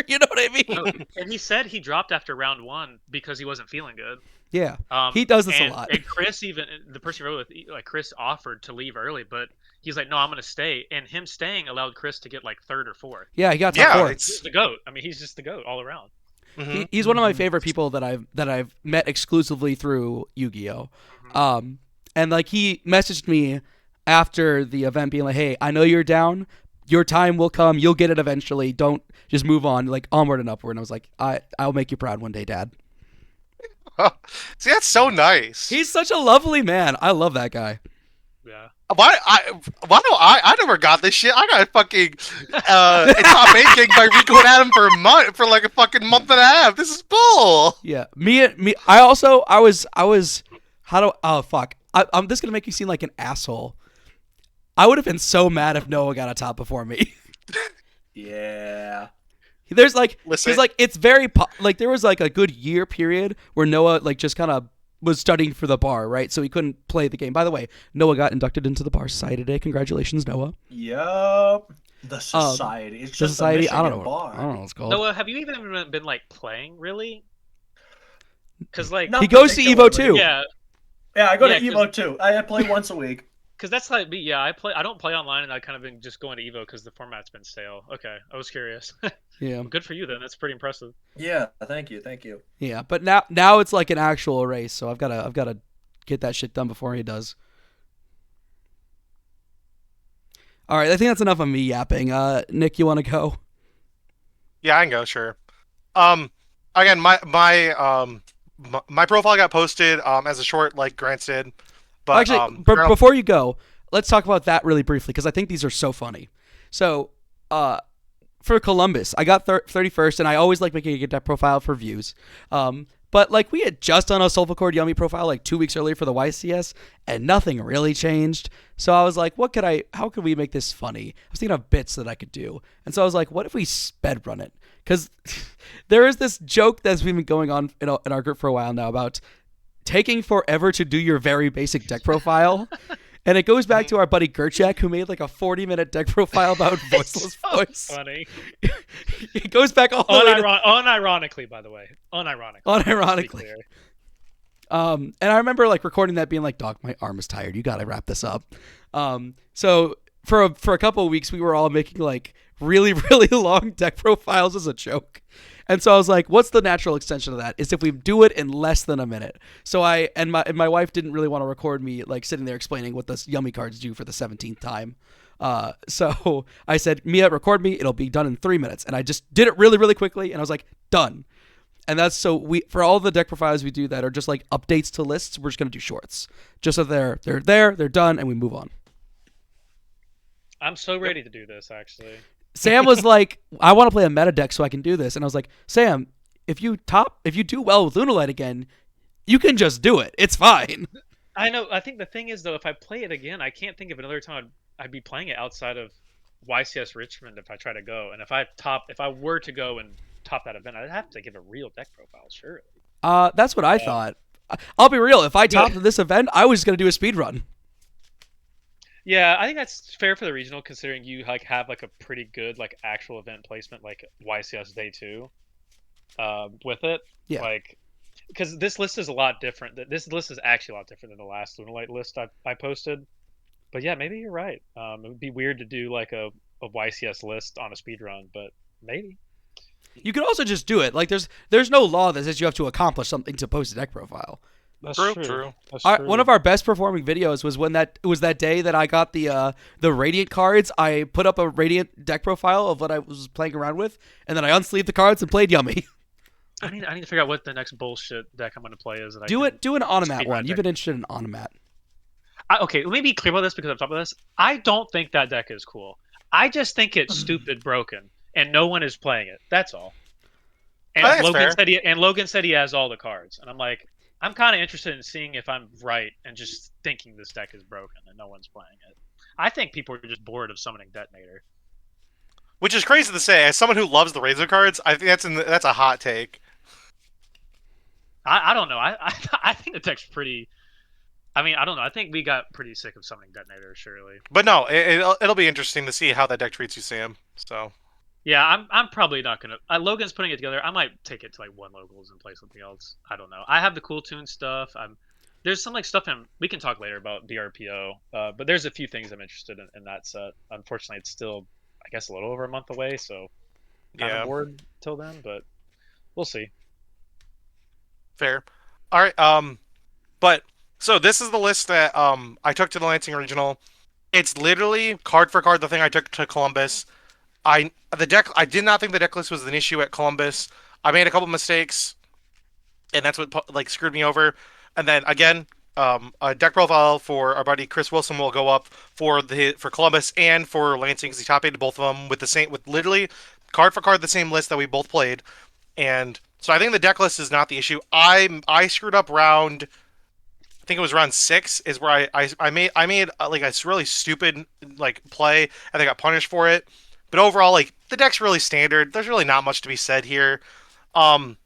You know what I mean? And he said he dropped after round 1 because he wasn't feeling good. Yeah, he does this a lot. And Chris, even the person he wrote with, like Chris offered to leave early, but he's like, no, I'm going to stay. And him staying allowed Chris to get like 3rd or 4th. Yeah, he got top 4. He's the GOAT. I mean, he's just the GOAT all around. Mm-hmm. He's one of my favorite people that I've met exclusively through Yu-Gi-Oh. Mm-hmm. And like he messaged me after the event being like, hey, I know you're down. Your time will come. You'll get it eventually. Don't just move on, like onward and upward. And I was like, I'll make you proud one day, Dad. See, that's so nice. He's such a lovely man. I love that guy. Yeah. Why do I never got this shit? I got fucking top 8 king by Rico and Adam for like a fucking month and a half. This is bull. Yeah. Me. I was. How do? Oh fuck. I'm just gonna make you seem like an asshole. I would have been so mad if Noah got a top before me. Yeah. There's like, Listen- because like it's very like there was like a good year period where Noah like just kind of was studying for the bar, right? So he couldn't play the game. By the way, Noah got inducted into the bar society today. Congratulations, Noah. Yup. The society. It's The just society. a I don't Michigan know. bar. I don't know what it's called. Noah, have you even been like playing really? Because like Not He goes to Evo particularly. too. yeah, Yeah, I go Yeah, to Evo too. I play once a week. because that's like me. Yeah, I don't play online, and I kind of been just going to Evo because the format's been stale. Okay, I was curious. Yeah, Good for you then. That's pretty impressive. Yeah, thank you. yeah. But now it's like an actual race, so I've gotta get that shit done before he does. All right, I think that's enough of me yapping. Nick, you want to go? Yeah, I can go, sure. Again, my profile got posted as a short, like Grant did, but Actually, before you go, let's talk about that really briefly because I think these are so funny. So, for Columbus, I got 31st, and I always like making a deck profile for views. But like we had just done a Sulfur Yummy profile like 2 weeks earlier for the YCS, and nothing really changed. So I was like, how could we make this funny? I was thinking of bits that I could do. And so I was like, what if we sped run it? Because there is this joke that's been going on in our group for a while now about taking forever to do your very basic deck profile. And it goes back to our buddy Gerchak, who made like a 40-minute deck profile about voiceless voice. Funny. It goes back all the way to... Unironically, by the way. Unironically. Unironically. And I remember like recording that being like, dog, my arm is tired. You got to wrap this up. So for a couple of weeks, we were all making like really, really long deck profiles as a joke. And so I was like, what's the natural extension of that? Is if we do it in less than a minute. So my wife didn't really want to record me like sitting there explaining what the yummy cards do for the 17th time. So I said, Mia, record me. It'll be done in 3 minutes. And I just did it really, really quickly. And I was like, done. And that's so for all the deck profiles we do that are just like updates to lists, we're just going to do shorts. Just so they're done, and we move on. I'm so ready to do this, actually. Sam was like, I want to play a meta deck so I can do this. And I was like, Sam, if you do well with Lunalight again, you can just do it. It's fine. I know. I think the thing is, though, if I play it again, I can't think of another time I'd be playing it outside of YCS Richmond if I try to go. And if I were to go and top that event, I'd have to give a real deck profile, surely. That's what I thought. I'll be real. If I topped this event, I was going to do a speed run. Yeah, I think that's fair for the regional, considering you like have like a pretty good like actual event placement, like YCS Day 2, with it. Yeah. Like, because this list is a lot different. This list is actually a lot different than the last Lunalight list I posted. But yeah, maybe you're right. It would be weird to do like a YCS list on a speed run, but maybe. You could also just do it. Like there's no law that says you have to accomplish something to post a deck profile. That's True. That's true. One of our best performing videos was when that day that I got the Radiant cards. I put up a Radiant deck profile of what I was playing around with, and then I unsleeved the cards and played Yummy. I need to figure out what the next bullshit deck I'm going to play is. That Do an Onomat speed one. run You've deck. been interested in Onomat. Okay, let me be clear about this because I'm talking about this. I don't think that deck is cool. I just think it's stupid broken, and no one is playing it. That's all. And I think it's Logan said he has all the cards, and I'm like, I'm kind of interested in seeing if I'm right and just thinking this deck is broken and no one's playing it. I think people are just bored of summoning Detonator. Which is crazy to say. As someone who loves the Razor cards, I think that's a hot take. I don't know. I think the deck's pretty. I mean, I don't know. I think we got pretty sick of summoning Detonator, surely. But no, it'll be interesting to see how that deck treats you, Sam. So. Yeah, I'm probably not gonna. Logan's putting it together. I might take it to like one locals and play something else. I don't know. I have the cool tune stuff. There's some like stuff we can talk later about BRPO. But there's a few things I'm interested in that set. Unfortunately, it's still, I guess, a little over a month away. So kind of bored till then. But we'll see. Fair. All right. But so this is the list that I took to the Lansing Regional. It's literally card for card the thing I took to Columbus. I did not think the deck list was an issue at Columbus. I made a couple mistakes, and that's what like screwed me over. And then again, a deck profile for our buddy Chris Wilson will go up for Columbus and for Lansing because he top aided both of them with literally card for card the same list that we both played. And so I think the deck list is not the issue. I screwed up round I think it was round 6 is where I made like a really stupid like play and I got punished for it. But overall, like the deck's really standard. There's really not much to be said here. Um,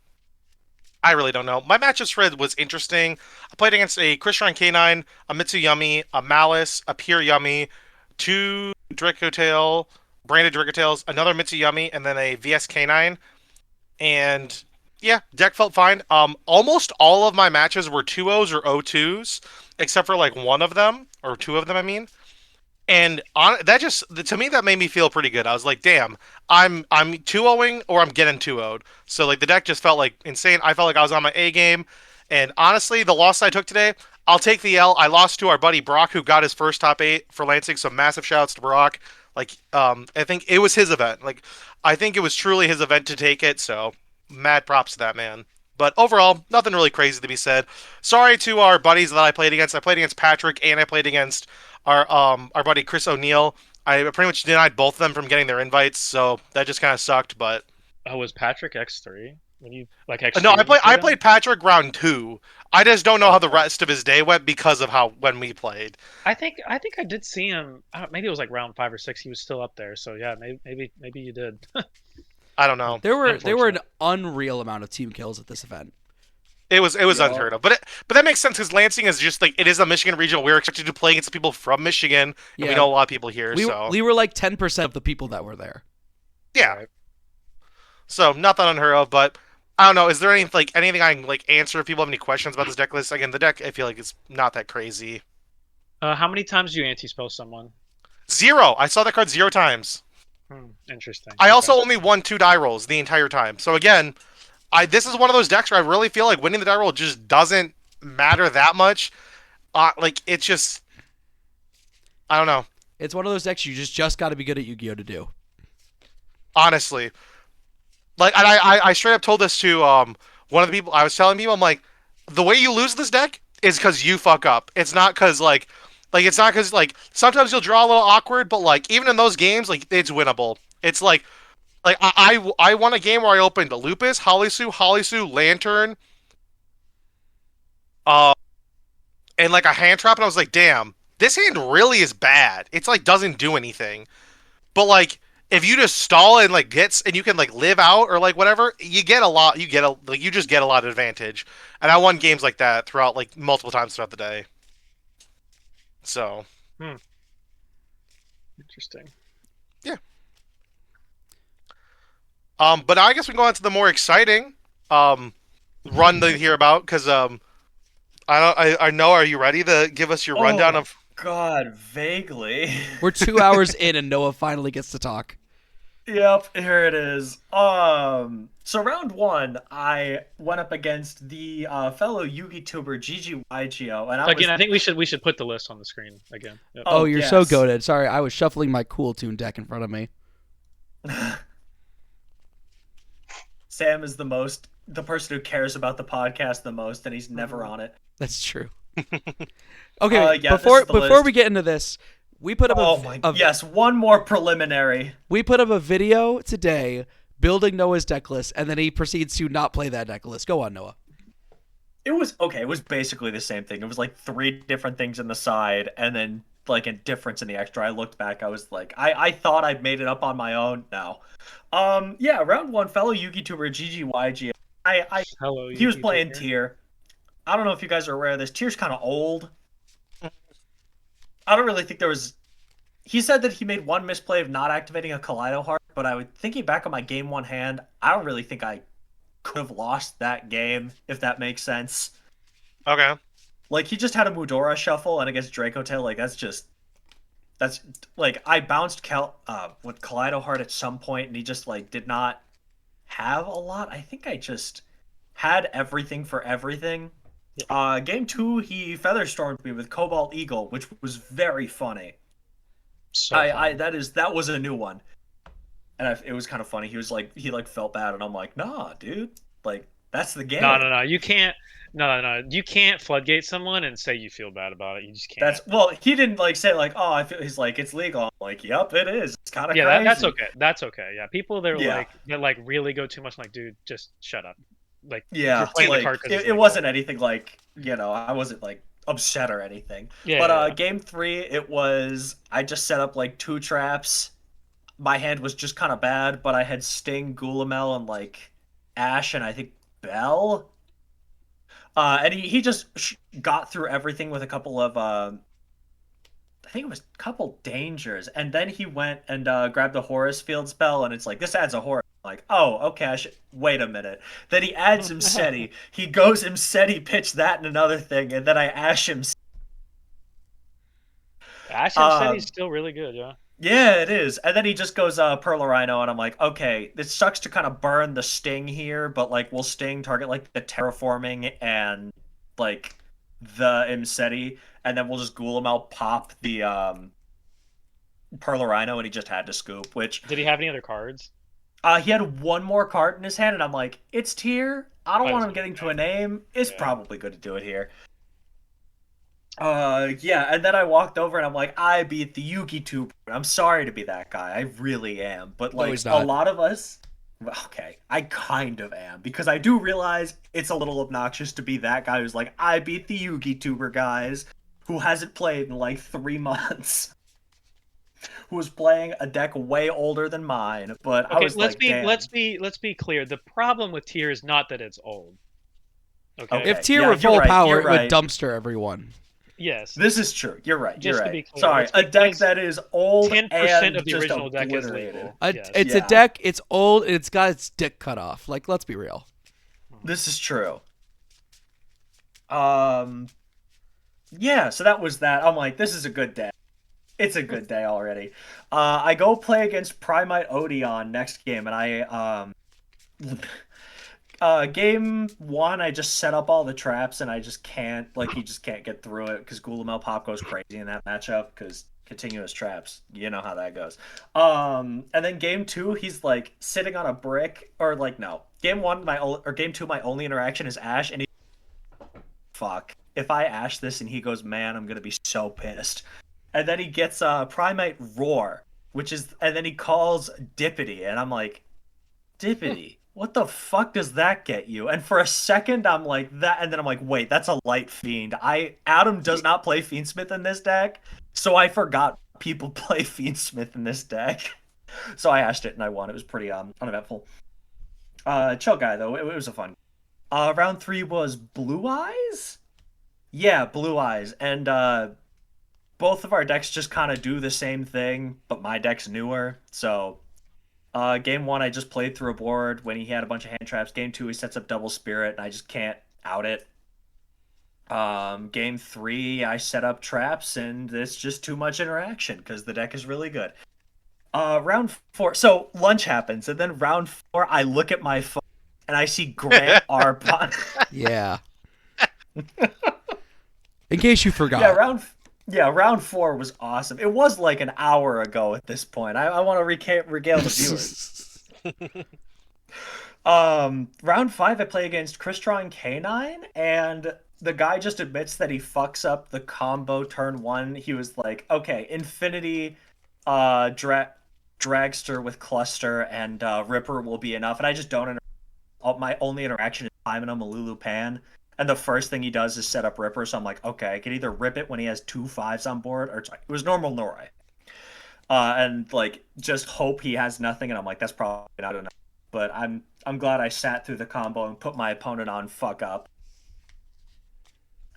I really don't know. My matchup spread was interesting. I played against a Christian Canine, a Mitsuyami, a Malice, a Pure Yummy, two Dracotail, branded Dracotails, another Mitsuyami, and then a VS Canine. And yeah, deck felt fine. Almost all of my matches were 2-0s or 0-2s, except for like one of them, or two of them, I mean. And that just to me that made me feel pretty good. I was like, damn, I'm 2-0ing or I'm getting 2-0'd. So like the deck just felt like insane. I felt like I was on my A game. And honestly, the loss I took today, I'll take the L. I lost to our buddy Brock, who got his first top 8 for Lansing. So massive shouts to Brock. Like, I think it was his event. Like, I think it was truly his event to take it. So mad props to that man. But overall, nothing really crazy to be said. Sorry to our buddies that I played against. I played against Patrick and I played against our buddy Chris O'Neill. I pretty much denied both of them from getting their invites, so that just kind of sucked. But Oh, was Patrick X3 when you like no, X3? I played Patrick round 2. I just don't know how the Okay. rest of his day went because of how when we played. I think I did see him. Maybe it was like round 5 or 6. He was still up there. So yeah, maybe you did. I don't know. There were an Unfortunate. unreal amount of team kills at this event. It was Yeah. unheard of, but that makes sense because Lansing is just like it is a Michigan regional. We're expected to play against people from Michigan, and Yeah. we know a lot of people here. So We were like 10% of the people that were there. yeah, Right. so nothing unheard of. But I don't know. Is there anything I can like answer if people have any questions about this deck list? Again, the deck I feel like it's not that crazy. How many times do you anti-spell someone? 0. I saw that card 0 times. Interesting. I Okay. also only won 2 die rolls the entire time. So again, this is one of those decks where I really feel like winning the die roll just doesn't matter that much. Like it's just, I don't know. It's one of those decks you just got to be good at Yu-Gi-Oh to do. Honestly, like, and I straight up told this to one of the people I was telling people. I'm like, the way you lose this deck is because you fuck up. It's not because like it's not because like sometimes you'll draw a little awkward, but like even in those games, like it's winnable. It's like I won a game where I opened Lupus, Holisu, Lantern, uh, and like a hand trap, and I was like, damn, this hand really is bad. It's like doesn't do anything. But like if you just stall and like gets and you can like live out or like whatever, you get a lot. You just get a lot of advantage. And I won games like that throughout like multiple times throughout the day. So Interesting. but I guess we can go on to the more exciting run to hear about because I know. Are you ready to give us your rundown of? God, vaguely. We're 2 hours in and Noah finally gets to talk. Yep, here it is. So round 1, I went up against the fellow Yugi tuber GGYGO, and Again, I think we should put the list on the screen again. Yep. Oh, you're so yes. goated. Sorry, I was shuffling my Cool Tune deck in front of me. Sam is the person who cares about the podcast the most, and he's never on it. That's true. Okay, Yeah, before this is the list. we get into this, we put up Yes, one more preliminary. we put up a video today building Noah's deck list, and then he proceeds to not play that deck list. Go on, Noah. It was okay. It was basically the same thing. It was like 3 different things in the side, and then like a difference in the extra. I looked back. I was like, I thought I'd made it up on my own. No. Yeah, round 1, fellow Yugi tuber GGYG. Hello. He was Yuki playing Tucker. Tier. I don't know if you guys are aware of this. Tier's kind of old. I don't really think there was. He said that he made one misplay of not activating a Kaleido Heart, but I would thinking back on my game 1 hand, I don't really think I could have lost that game, if that makes sense. Okay. Like, he just had a Mudora shuffle, and against Dracotail, like, that's like, I bounced with Kaleido Heart at some point, and he just, like, did not have a lot. I think I just had everything for everything. Game 2, he Featherstormed me with Cobalt Eagle, which was very funny. So That was a new one, and it was kind of funny. He was like, he felt bad, and I'm like, nah, dude, like that's the game. No. You can't. No. You can't floodgate someone and say you feel bad about it. You just can't. He didn't like say like, oh, I feel. He's like, it's legal. I'm like, yep, it is. It's kind of Yeah, crazy. that's okay. That's okay. Yeah, people that are Yeah. like really go too much. Like, dude, just shut up. Like, Yeah, you're playing like, the card 'cause it's it legal. wasn't anything like, I wasn't like, upset or anything. Yeah, But yeah. game 3, it was I just set up like 2 traps. My hand was just kind of bad, but I had Sting, Gulamel, and like Ash, and I think Bell. And he just got through everything with a couple of I think it was a couple dangers, and then he went and grabbed a Horus Field spell, and it's like this adds a Horus. I'm like, oh, okay, I should wait a minute. Then he adds Imseti. He goes Imseti, pitch that and another thing, and then I Ash him. Ashton said he's still really good, yeah. Yeah, it is. And then he just goes Pearl Rhino, and I'm like, okay, it sucks to kind of burn the Sting here, but like we'll Sting target like the terraforming and like the Imseti, and then we'll just Gulamel pop the Pearl Rhino, and he just had to scoop. Which Did he have any other cards? he had one more card in his hand, and I'm like, it's tier. I don't want him getting to a name. It's probably good to do it here. Yeah, and then I walked over and I'm like, I beat the Yugi Tuber. I'm sorry to be that guy. I really am. But like he's a not. lot of us, okay, I kind of am because I do realize it's a little obnoxious to be that guy who's like, I beat the Yugi Tuber guys who hasn't played in like 3 months. Who was playing a deck way older than mine, but Okay, I was let's like, be damn. let's be clear. The problem with tier is not that it's old. Okay. If tier Yeah, were you're full right, power, you're it right. would dumpster everyone. Yes. This is true. You're right. Just You're to right. be clear, Sorry, it's a deck because that is old 10% and of the just original deck is obliterated. legal. Yes. It's Yeah. a deck. It's old. And it's got its dick cut off. Like, let's be real. This is true. Yeah, so that was that. I'm like, this is a good day. It's a good day already. I go play against Primite Odeon next game, and game 1, I just set up all the traps, and I just can't, like, he just can't get through it, because Gulamel Pop goes crazy in that matchup, because continuous traps, you know how that goes. And then game 2, he's, like, sitting on a brick, or, like, no. Game 1, game 2, my only interaction is Ash, and fuck. If I Ash this and he goes, man, I'm gonna be so pissed. And then he gets Primate Roar, and then he calls Dippity, and I'm like, Dippity, what the fuck does that get you? And for a second, I'm like, that, and then I'm like, wait, that's a light fiend. Adam does not play Fiendsmith in this deck, so I forgot people play Fiendsmith in this deck. So I Ashed it and I won. It was pretty uneventful. Chill guy, though. It was a fun. Round 3 was Blue Eyes? Yeah, Blue Eyes. And both of our decks just kind of do the same thing, but my deck's newer. So game 1, I just played through a board when he had a bunch of hand traps. Game 2, he sets up Double Spirit, and I just can't out it. Game 3, I set up traps, and it's just too much interaction because the deck is really good. Round 4, so lunch happens, and then round 4, I look at my phone, and I see Grant Arpon. Yeah. In case you forgot. Round 4 was awesome. It was like an hour ago at this point. I want to regale the viewers. Round 5, I play against Crystron K9, and the guy just admits that he fucks up the combo turn 1. He was like, okay, Infinity, Dragster with Cluster, and Ripper will be enough. And I just don't. My only interaction is Paimon Malulu Pan. And the first thing he does is set up Ripper, so I'm like, okay, I can either rip it when he has 2 5s on board, or it was normal Norai. And like just hope he has nothing, and I'm like, that's probably not enough. But I'm glad I sat through the combo and put my opponent on fuck up.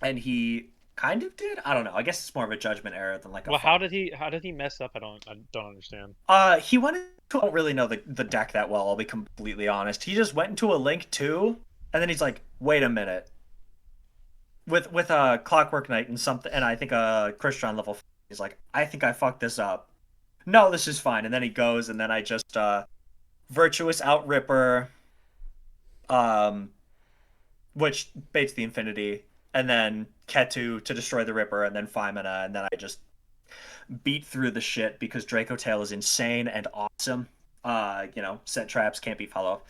And he kind of did. I don't know. I guess it's more of a judgment error than like a. Well, how did he mess up? I don't understand. He went into. I don't really know the deck that well. I'll be completely honest. He just went into a Link 2, and then he's like, wait a minute. With a Clockwork Knight and something, and I think a Crystron level 5, he's like, I think I fucked this up. No, this is fine. And then he goes, and then I just Virtuous out Ripper, which baits the Infinity, and then Ketu to destroy the Ripper, and then Femina, and then I just beat through the shit because Draco Tail is insane and awesome. Set traps, can't beat follow.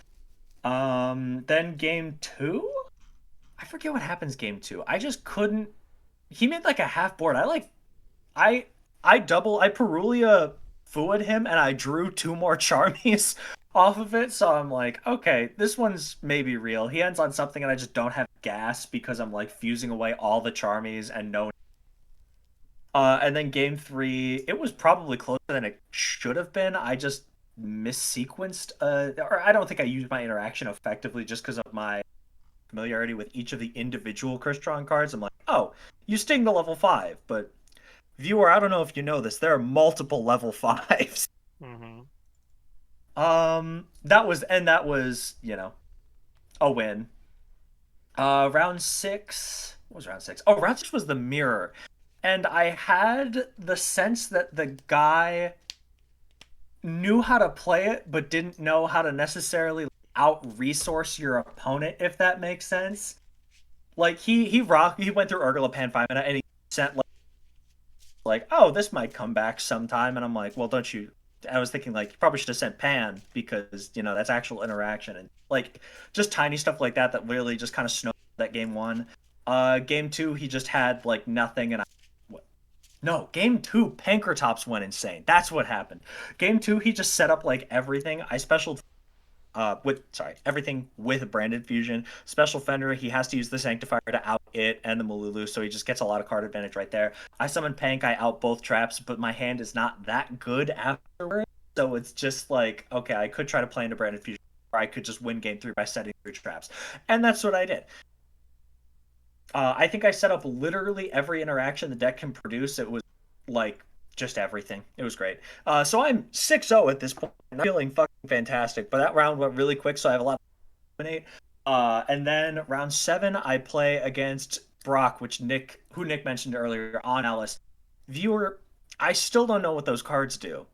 Then game 2. I forget what happens game 2. I just couldn't. He made like a half board. I Perulia Fu'd him, and I drew 2 more Charmies off of it, so I'm like, okay, this one's maybe real. He ends on something and I just don't have gas because I'm like fusing away all the charmies and no. And then game three, it was probably closer than it should have been. I just missequenced, or I don't think I used my interaction effectively just because of my familiarity with each of the individual Crystron cards. I'm like, oh, you sting the level 5, but viewer, I don't know if you know this, there are multiple level 5s. Mm-hmm. That was, a win. Round 6, what was round 6? Oh, round 6 was the mirror. And I had the sense that the guy knew how to play it, but didn't know how to necessarily out-resource your opponent, if that makes sense. Like, he went through Urgula Pan 5 minute and he sent, like, oh, this might come back sometime. And I'm like, well, don't you... I was thinking, like, you probably should have sent Pan because, that's actual interaction. And, like, just tiny stuff like that that really just kind of snowed that game 1. Game 2, he just had, like, nothing, and no, game 2, Pankratops went insane. That's what happened. Game 2, he just set up, like, everything. I special... everything with Branded Fusion. Special Fender, he has to use the Sanctifier to out it and the Malulu, so he just gets a lot of card advantage right there. I summon Pank, I out both traps, but my hand is not that good afterwards, so it's just like, okay, I could try to play into Branded Fusion, or I could just win game 3 by setting 3 traps. And that's what I did. I think I set up literally every interaction the deck can produce. It was, like, just everything. It was great. So I'm 6-0 at this point. I'm feeling fucking fantastic. But that round went really quick, so I have a lot to dominate. And then round 7, I play against Brock, who Nick mentioned earlier on Alice. Viewer, I still don't know what those cards do.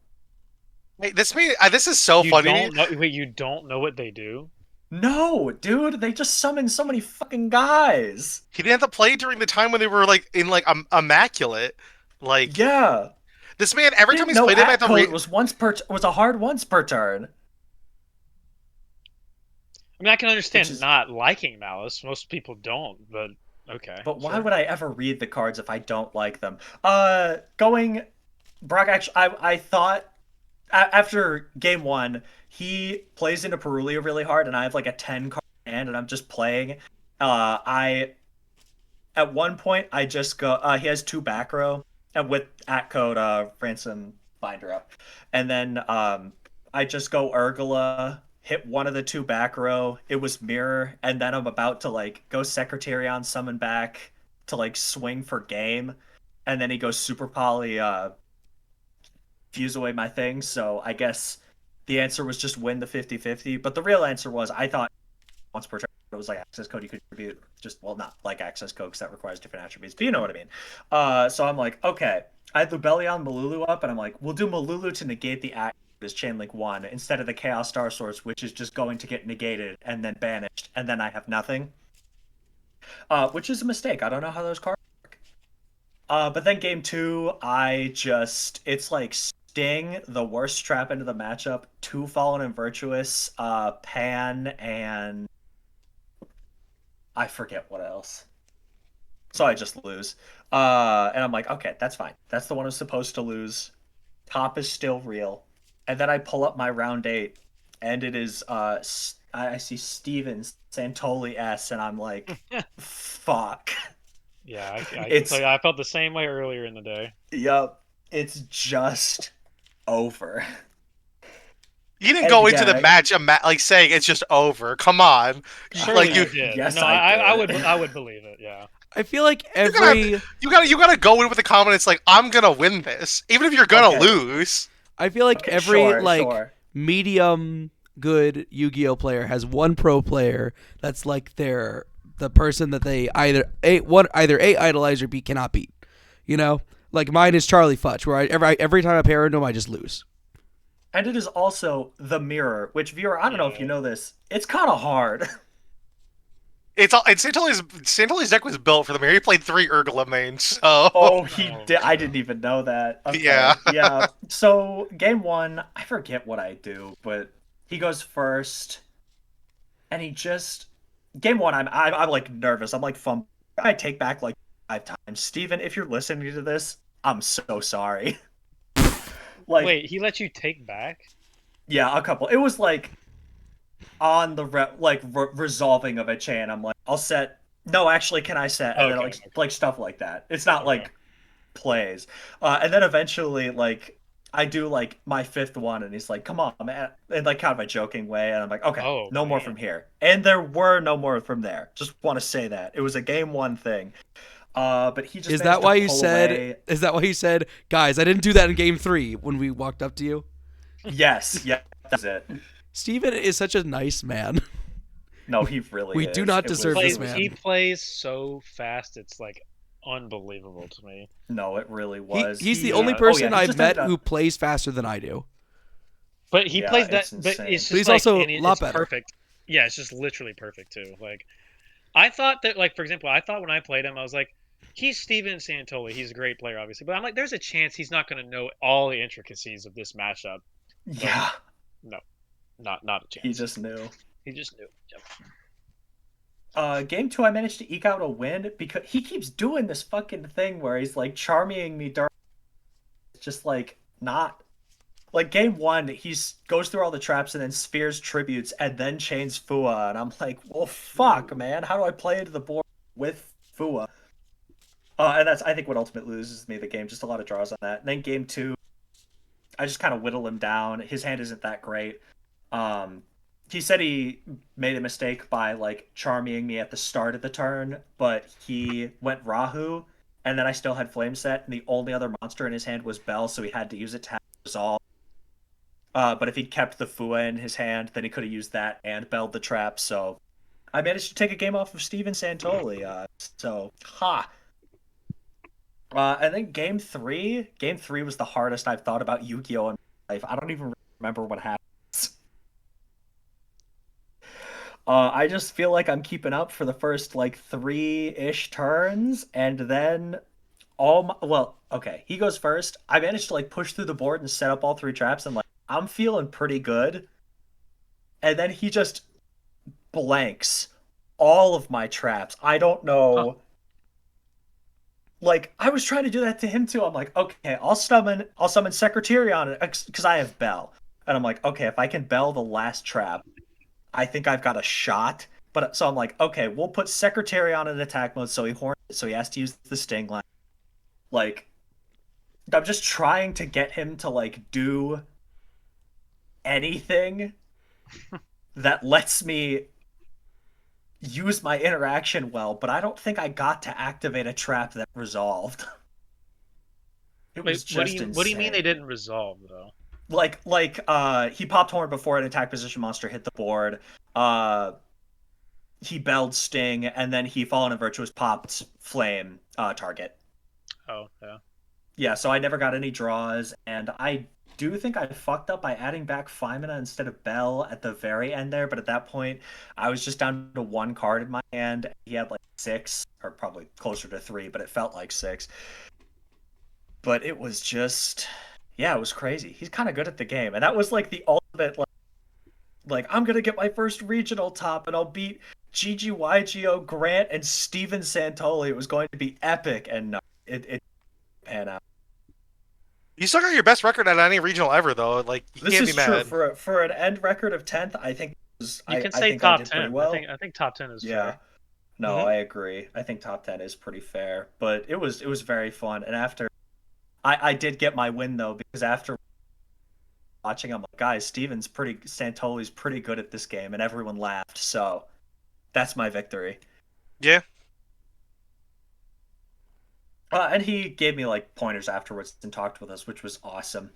Wait, this is so funny. Wait, you don't know what they do? No, dude, they just summoned so many fucking guys. He didn't have to play during the time when they were like in like immaculate. Like, yeah, this man every time he's played him at the was a hard once per turn. I mean, I can understand not liking Malice. Most people don't, but okay. But why would I ever read the cards if I don't like them? Brock, actually, I thought after game 1, he plays into Perulia really hard, and I have like a 10 card hand, and I'm just playing. At one point, I just go. He has 2 back row, and with @ ransom binder up, and then I just go Urgula, hit one of the 2 back row. It was mirror, and then I'm about to like go Secretarion summon back to like swing for game, and then he goes Super Poly, fuse away my thing. So I guess the answer was just win the 50-50. But the real answer was, I thought once per turn it was like access code you could contribute. Not like access code because that requires different attributes, but you know what I mean. So I'm like, okay. I had Lubellion Malulu up, and I'm like, we'll do Malulu to negate the act as Chainlink 1 instead of the Chaos Star Source, which is just going to get negated and then banished, and then I have nothing. Which is a mistake. I don't know how those cards work. But then game 2, it's like Sting, the worst trap into the matchup, 2 Fallen and Virtuous, Pan, and I forget what else. So I just lose. And I'm like, okay, that's fine. That's the one who's supposed to lose. Top is still real. And then I pull up my round 8, and it is I see Stevens Santoli S, and I'm like, fuck. Yeah, I felt the same way earlier in the day. Yep, it's just over. You didn't go into the match like saying it's just over. Come on, like you did. Yes, no, I would believe it. Yeah. I feel like you gotta go in with the confidence like I'm gonna win this, even if you're gonna lose. I feel like medium good Yu-Gi-Oh player has one pro player that's like the person that they either A idolize or B cannot beat. You know, like mine is Charlie Futch, where every time I pair into him, I just lose. And it is also the mirror, which viewer, I don't know if you know this, it's kind of hard. Santoli's deck was built for the mirror. He played 3 Urgula mains. So. Oh, he did. I didn't even know that. Okay. Yeah. So game 1, I forget what I do, but he goes first, and he just game 1. I'm like nervous. I'm like fumbling. I take back like 5 times. Steven, if you're listening to this, I'm so sorry. Wait, he let you take back? Yeah, a couple. It was like on the resolving of a chain. I'm like, I'll set. No, actually, can I set? And then Okay, like stuff like that. It's not okay. like plays. And then eventually, like, I do like my fifth one, and he's like, "Come on, man," in like kind of a joking way, and I'm like, "Okay, Oh no more man. from here." And there were no more from there. Just want to say that it was a game one thing. But he just Is managed that to why you pull said? away. Is that why you said, guys? I didn't do that in game 3 when we walked up to you. Yes, yeah, that's it. Steven is such a nice man. No, he really We is. do not deserve it this was, man. He plays so fast. It's like unbelievable to me. No, it really was. He's the He, only oh, person yeah, he I've just met ended up- who plays faster than I do. But he Yeah, plays that. it's But insane. it's just But he's like, also and a lot it's better. perfect. Yeah, it's just literally perfect too. Like, I thought that, like, for example, I thought when I played him, I was like, he's Steven Santoli. He's a great player, obviously, but I'm like, there's a chance he's not going to know all the intricacies of this matchup. Yeah, No, not a chance. he just knew. He just knew. Yep. Game two, I managed to eke out a win because he keeps doing this fucking thing where he's like charming me during, just like not like game one. He goes through all the traps and then spheres tributes and then chains Fua, and I'm like, well, fuck, man, how do I play into the board with Fua? And that's I think what ultimately loses me the game. Just a lot of draws on that. And then game two, I just kind of whittle him down. His hand isn't that great. Um, he said he made a mistake by like charming me at the start of the turn, but he went Rahu, and then I still had Flame set, and the only other monster in his hand was Bell, so he had to use it to have resolve. But if he'd kept the Fua in his hand, then he could have used that and Belled the trap. So I managed to take a game off of Steven Santoli. So ha. And then game three was the hardest I've thought about Yu-Gi-Oh in my life. I don't even remember what happened. I just feel like I'm keeping up for the first like 3-ish turns, and then okay, he goes first. I managed to like push through the board and set up all 3 traps, and like I'm feeling pretty good. And then he just blanks all of my traps. I don't know. Huh. Like I was trying to do that to him too. I'm like, okay, I'll summon Secretarion because I have Bell, and I'm like, okay, if I can Bell the last trap, I think I've got a shot. But so I'm like, okay, we'll put Secretary on in attack mode, so he has to use the Sting line. Like, I'm just trying to get him to like do anything that lets me use my interaction well, but I don't think I got to activate a trap that resolved. It was Wait, just what do you mean insane. they didn't resolve though? Like he popped horn before an attack position monster hit the board. He belled Sting, and then he Fallen and Virtuous popped Flame target. Oh yeah. Yeah, so I never got any draws, and I do think I fucked up by adding back Femina instead of Bell at the very end there, but at that point, I was just down to 1 card in my hand. He had like 6, or probably closer to 3, but it felt like 6. But it was just, yeah, it was crazy. He's kind of good at the game, and that was like the ultimate, like I'm gonna get my first regional top, and I'll beat GGYGO Grant and Steven Santoli. It was going to be epic, and no, it pan out. You still got your best record at any regional ever, though. Like you This can't is be true mad. for an end record of 10th. I think You can I say think I top did pretty 10. well. I think top 10 is Yeah. fair. No, Mhm. I agree. I think top 10 is pretty fair, but it was very fun. And after I did get my win though, because after watching, I'm like, guys, Santoli's pretty good at this game, and everyone laughed. So that's my victory. Yeah. And he gave me like pointers afterwards and talked with us, which was awesome.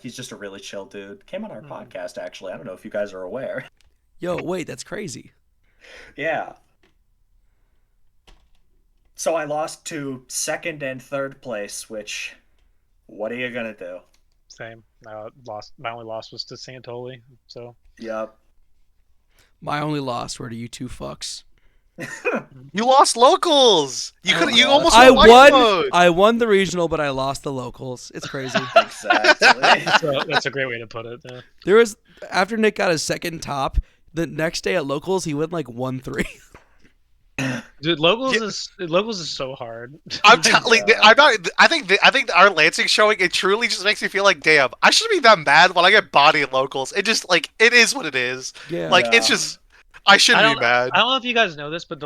He's just a really chill dude. Came on our podcast actually. I don't know if you guys are aware. Yo, wait, that's crazy. Yeah. So I lost to 2nd and 3rd place, which what are you gonna do? Same. My only loss was to Santoli. So Yep. My only loss were to you two fucks. You lost locals. You Oh, could. You God. almost I won. won. Mode. I won the regional, but I lost the locals. It's crazy. Exactly. that's a great way to put it. Yeah. There was after Nick got his second top. The next day at locals, he went like 1-3. Dude, locals is so hard. I'm telling. I'm not. I think our Lansing showing it truly just makes me feel like, damn, I shouldn't be that mad when I get body at locals. It just like it is what it is. Yeah. Like it's Yeah. just I shouldn't be mad. I don't know if you guys know this, but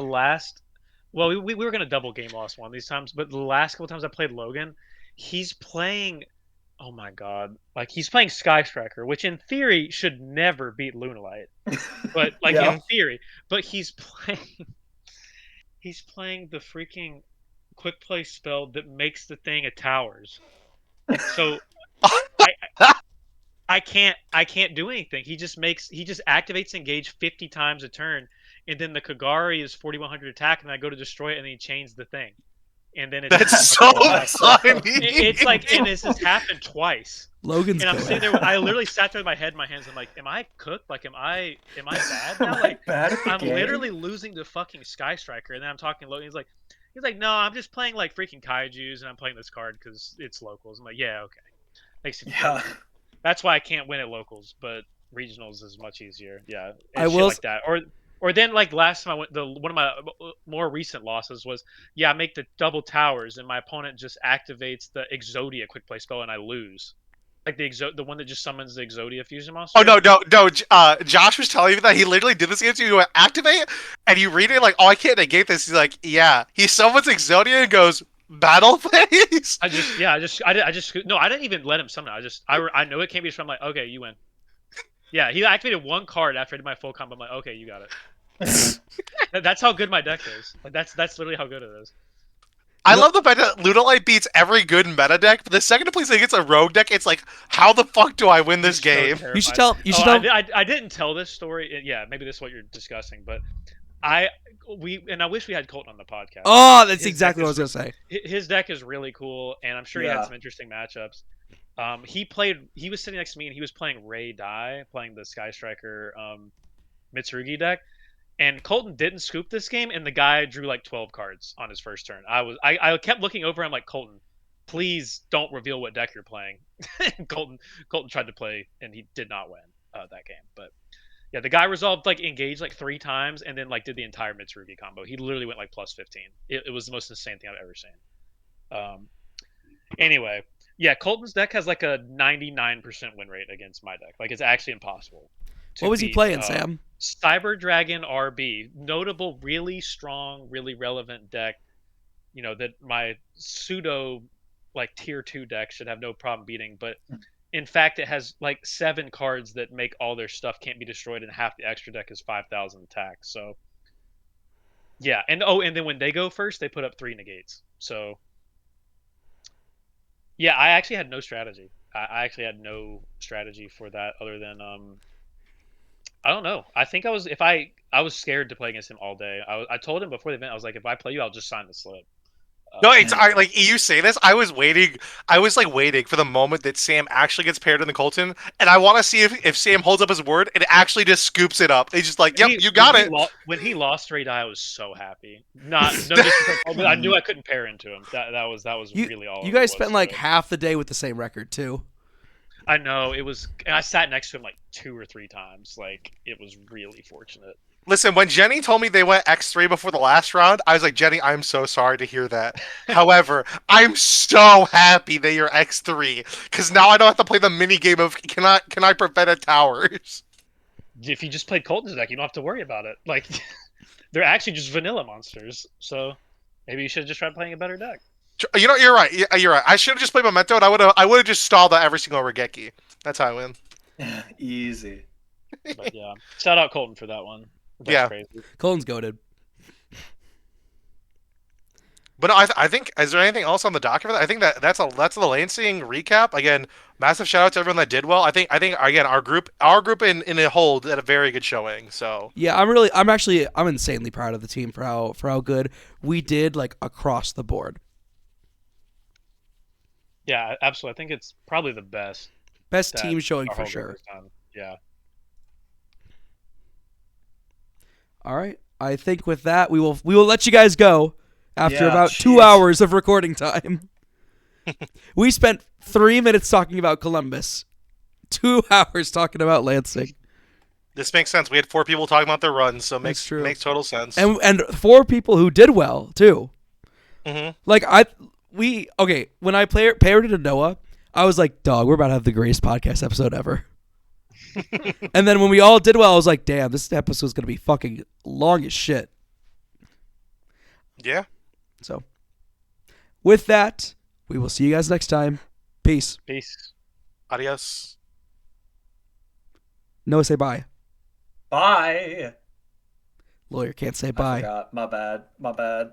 we were gonna double game loss one of these times, but the last couple times I played Logan, he's playing. Oh my god! Like he's playing Sky Striker, which in theory should never beat Lunalight, but like Yeah. in theory, but he's playing the freaking quick play spell that makes the thing a towers. So I can't do anything. He just activates engage 50 times a turn, and then the Kagari is 4100 attack, and I go to destroy it, and then he chains the thing, and then it's That's so funny. It's like, and this has happened twice. Logan's And I'm good. sitting there. I literally sat there with my head in my hands. I'm like, am I cooked? Like, am I bad now? Like, bad at the I'm game? literally losing to fucking Sky Striker, and then I'm talking Logan. He's like, no, I'm just playing like freaking Kaiju's, and I'm playing this card because it's locals. I'm like, yeah, okay. Makes it Yeah. That's why I can't win at locals, but regionals is much easier. Yeah, I and shit will like that. Or then like last time I went, one of my more recent losses was I make the double towers, and my opponent just activates the Exodia quick play spell, and I lose. Like the one that just summons the Exodia fusion monster. Oh no! Josh was telling me that he literally did this against you. You activate, and you read it like, "Oh, I can't negate this." He's like, "Yeah." He summons Exodia and goes, "Battle phase." I didn't even let him summon it. I know it can't be just. I'm like, okay, you win. Yeah, he activated one card after I did my full combo. I'm like, okay, you got it. That's how good my deck is. Like that's literally how good it is. I love the fact that Lunalight beats every good meta deck, but the second it plays against a rogue deck, it's like, how the fuck do I win this It's so game? terrifying. You should tell. I didn't tell this story. Yeah, maybe this is what you're discussing, but I wish we had Colton on the podcast. Oh, that's His exactly deck what I was gonna say. His deck is really cool, and I'm sure he had Yeah. some interesting matchups. He was sitting next to me, and he was playing Ray Dai, playing the Sky Striker Mitsurugi deck. And Colton didn't scoop this game, and the guy drew like 12 cards on his first turn. I kept looking over him like, Colton, please don't reveal what deck you're playing. Colton tried to play, and he did not win that game. But yeah, the guy resolved like engage like 3 times, and then like did the entire Mitsurugi combo. He literally went like plus 15. It was the most insane thing I've ever seen. Anyway, yeah, Colton's deck has like a 99% win rate against my deck. Like it's actually impossible. What was he playing, Sam? Cyber Dragon RB, notable, really strong, really relevant deck. You know that my pseudo like tier 2 deck should have no problem beating, but in fact it has like 7 cards that make all their stuff can't be destroyed, and half the extra deck is 5,000 attack. So yeah, and then when they go first, they put up 3 negates. So yeah, I actually had no strategy. I actually had no strategy for that other than I don't know. I think I was scared to play against him all day. I told him before the event, I was like, if I play you, I'll just sign the slip. No, like you say this. I was waiting for the moment that Sam actually gets paired in the Colton, and I want to see if Sam holds up his word and actually just scoops it up. He's just like, "Yep, you got it." When he lost Ray Dai, I was so happy. No disrespect, but I knew I couldn't pair into him. That was really all. You guys it was, spent like half the day with the same record too. I know it was. And I sat next to him like 2 or 3 times. Like it was really fortunate. Listen, when Jenny told me they went X3 before the last round, I was like, Jenny, I'm so sorry to hear that. However, I'm so happy that you're X3 because now I don't have to play the mini game of can I prevent a towers. If you just played Colton's deck, you don't have to worry about it. Like they're actually just vanilla monsters. So maybe you should have just tried playing a better deck. You know, you're right. You're right. I should have just played Memento, and I would have just stalled out every single Regeki. That's how I win. Easy. But yeah, shout out Colton for that one. That's Yeah. crazy. Colton's goated. But no, I think, is there anything else on the docket for that? I think that's the Lansing recap. Again, massive shout out to everyone that did well. I think again our group in a whole did a very good showing. So Yeah, I'm insanely proud of the team for how good we did, like across the board. Yeah, absolutely. I think it's probably the best Team showing our for whole group sure. has done. Yeah. All right. I think with that we will let you guys go after Yeah, about jeez. 2 hours of recording time. We spent 3 minutes talking about Columbus. 2 hours talking about Lansing. This makes sense. We had 4 people talking about their runs, so it That's true. makes total sense. And 4 people who did well too. hmm Like when I paired it to Noah, I was like, dog, we're about to have the greatest podcast episode ever. And then when we all did well, I was like, damn, this episode's gonna be fucking long as shit. Yeah. So with that, we will see you guys next time. Peace. Peace. Adios. Noah, say bye. Bye. Lawyer can't say I bye. forgot. My bad.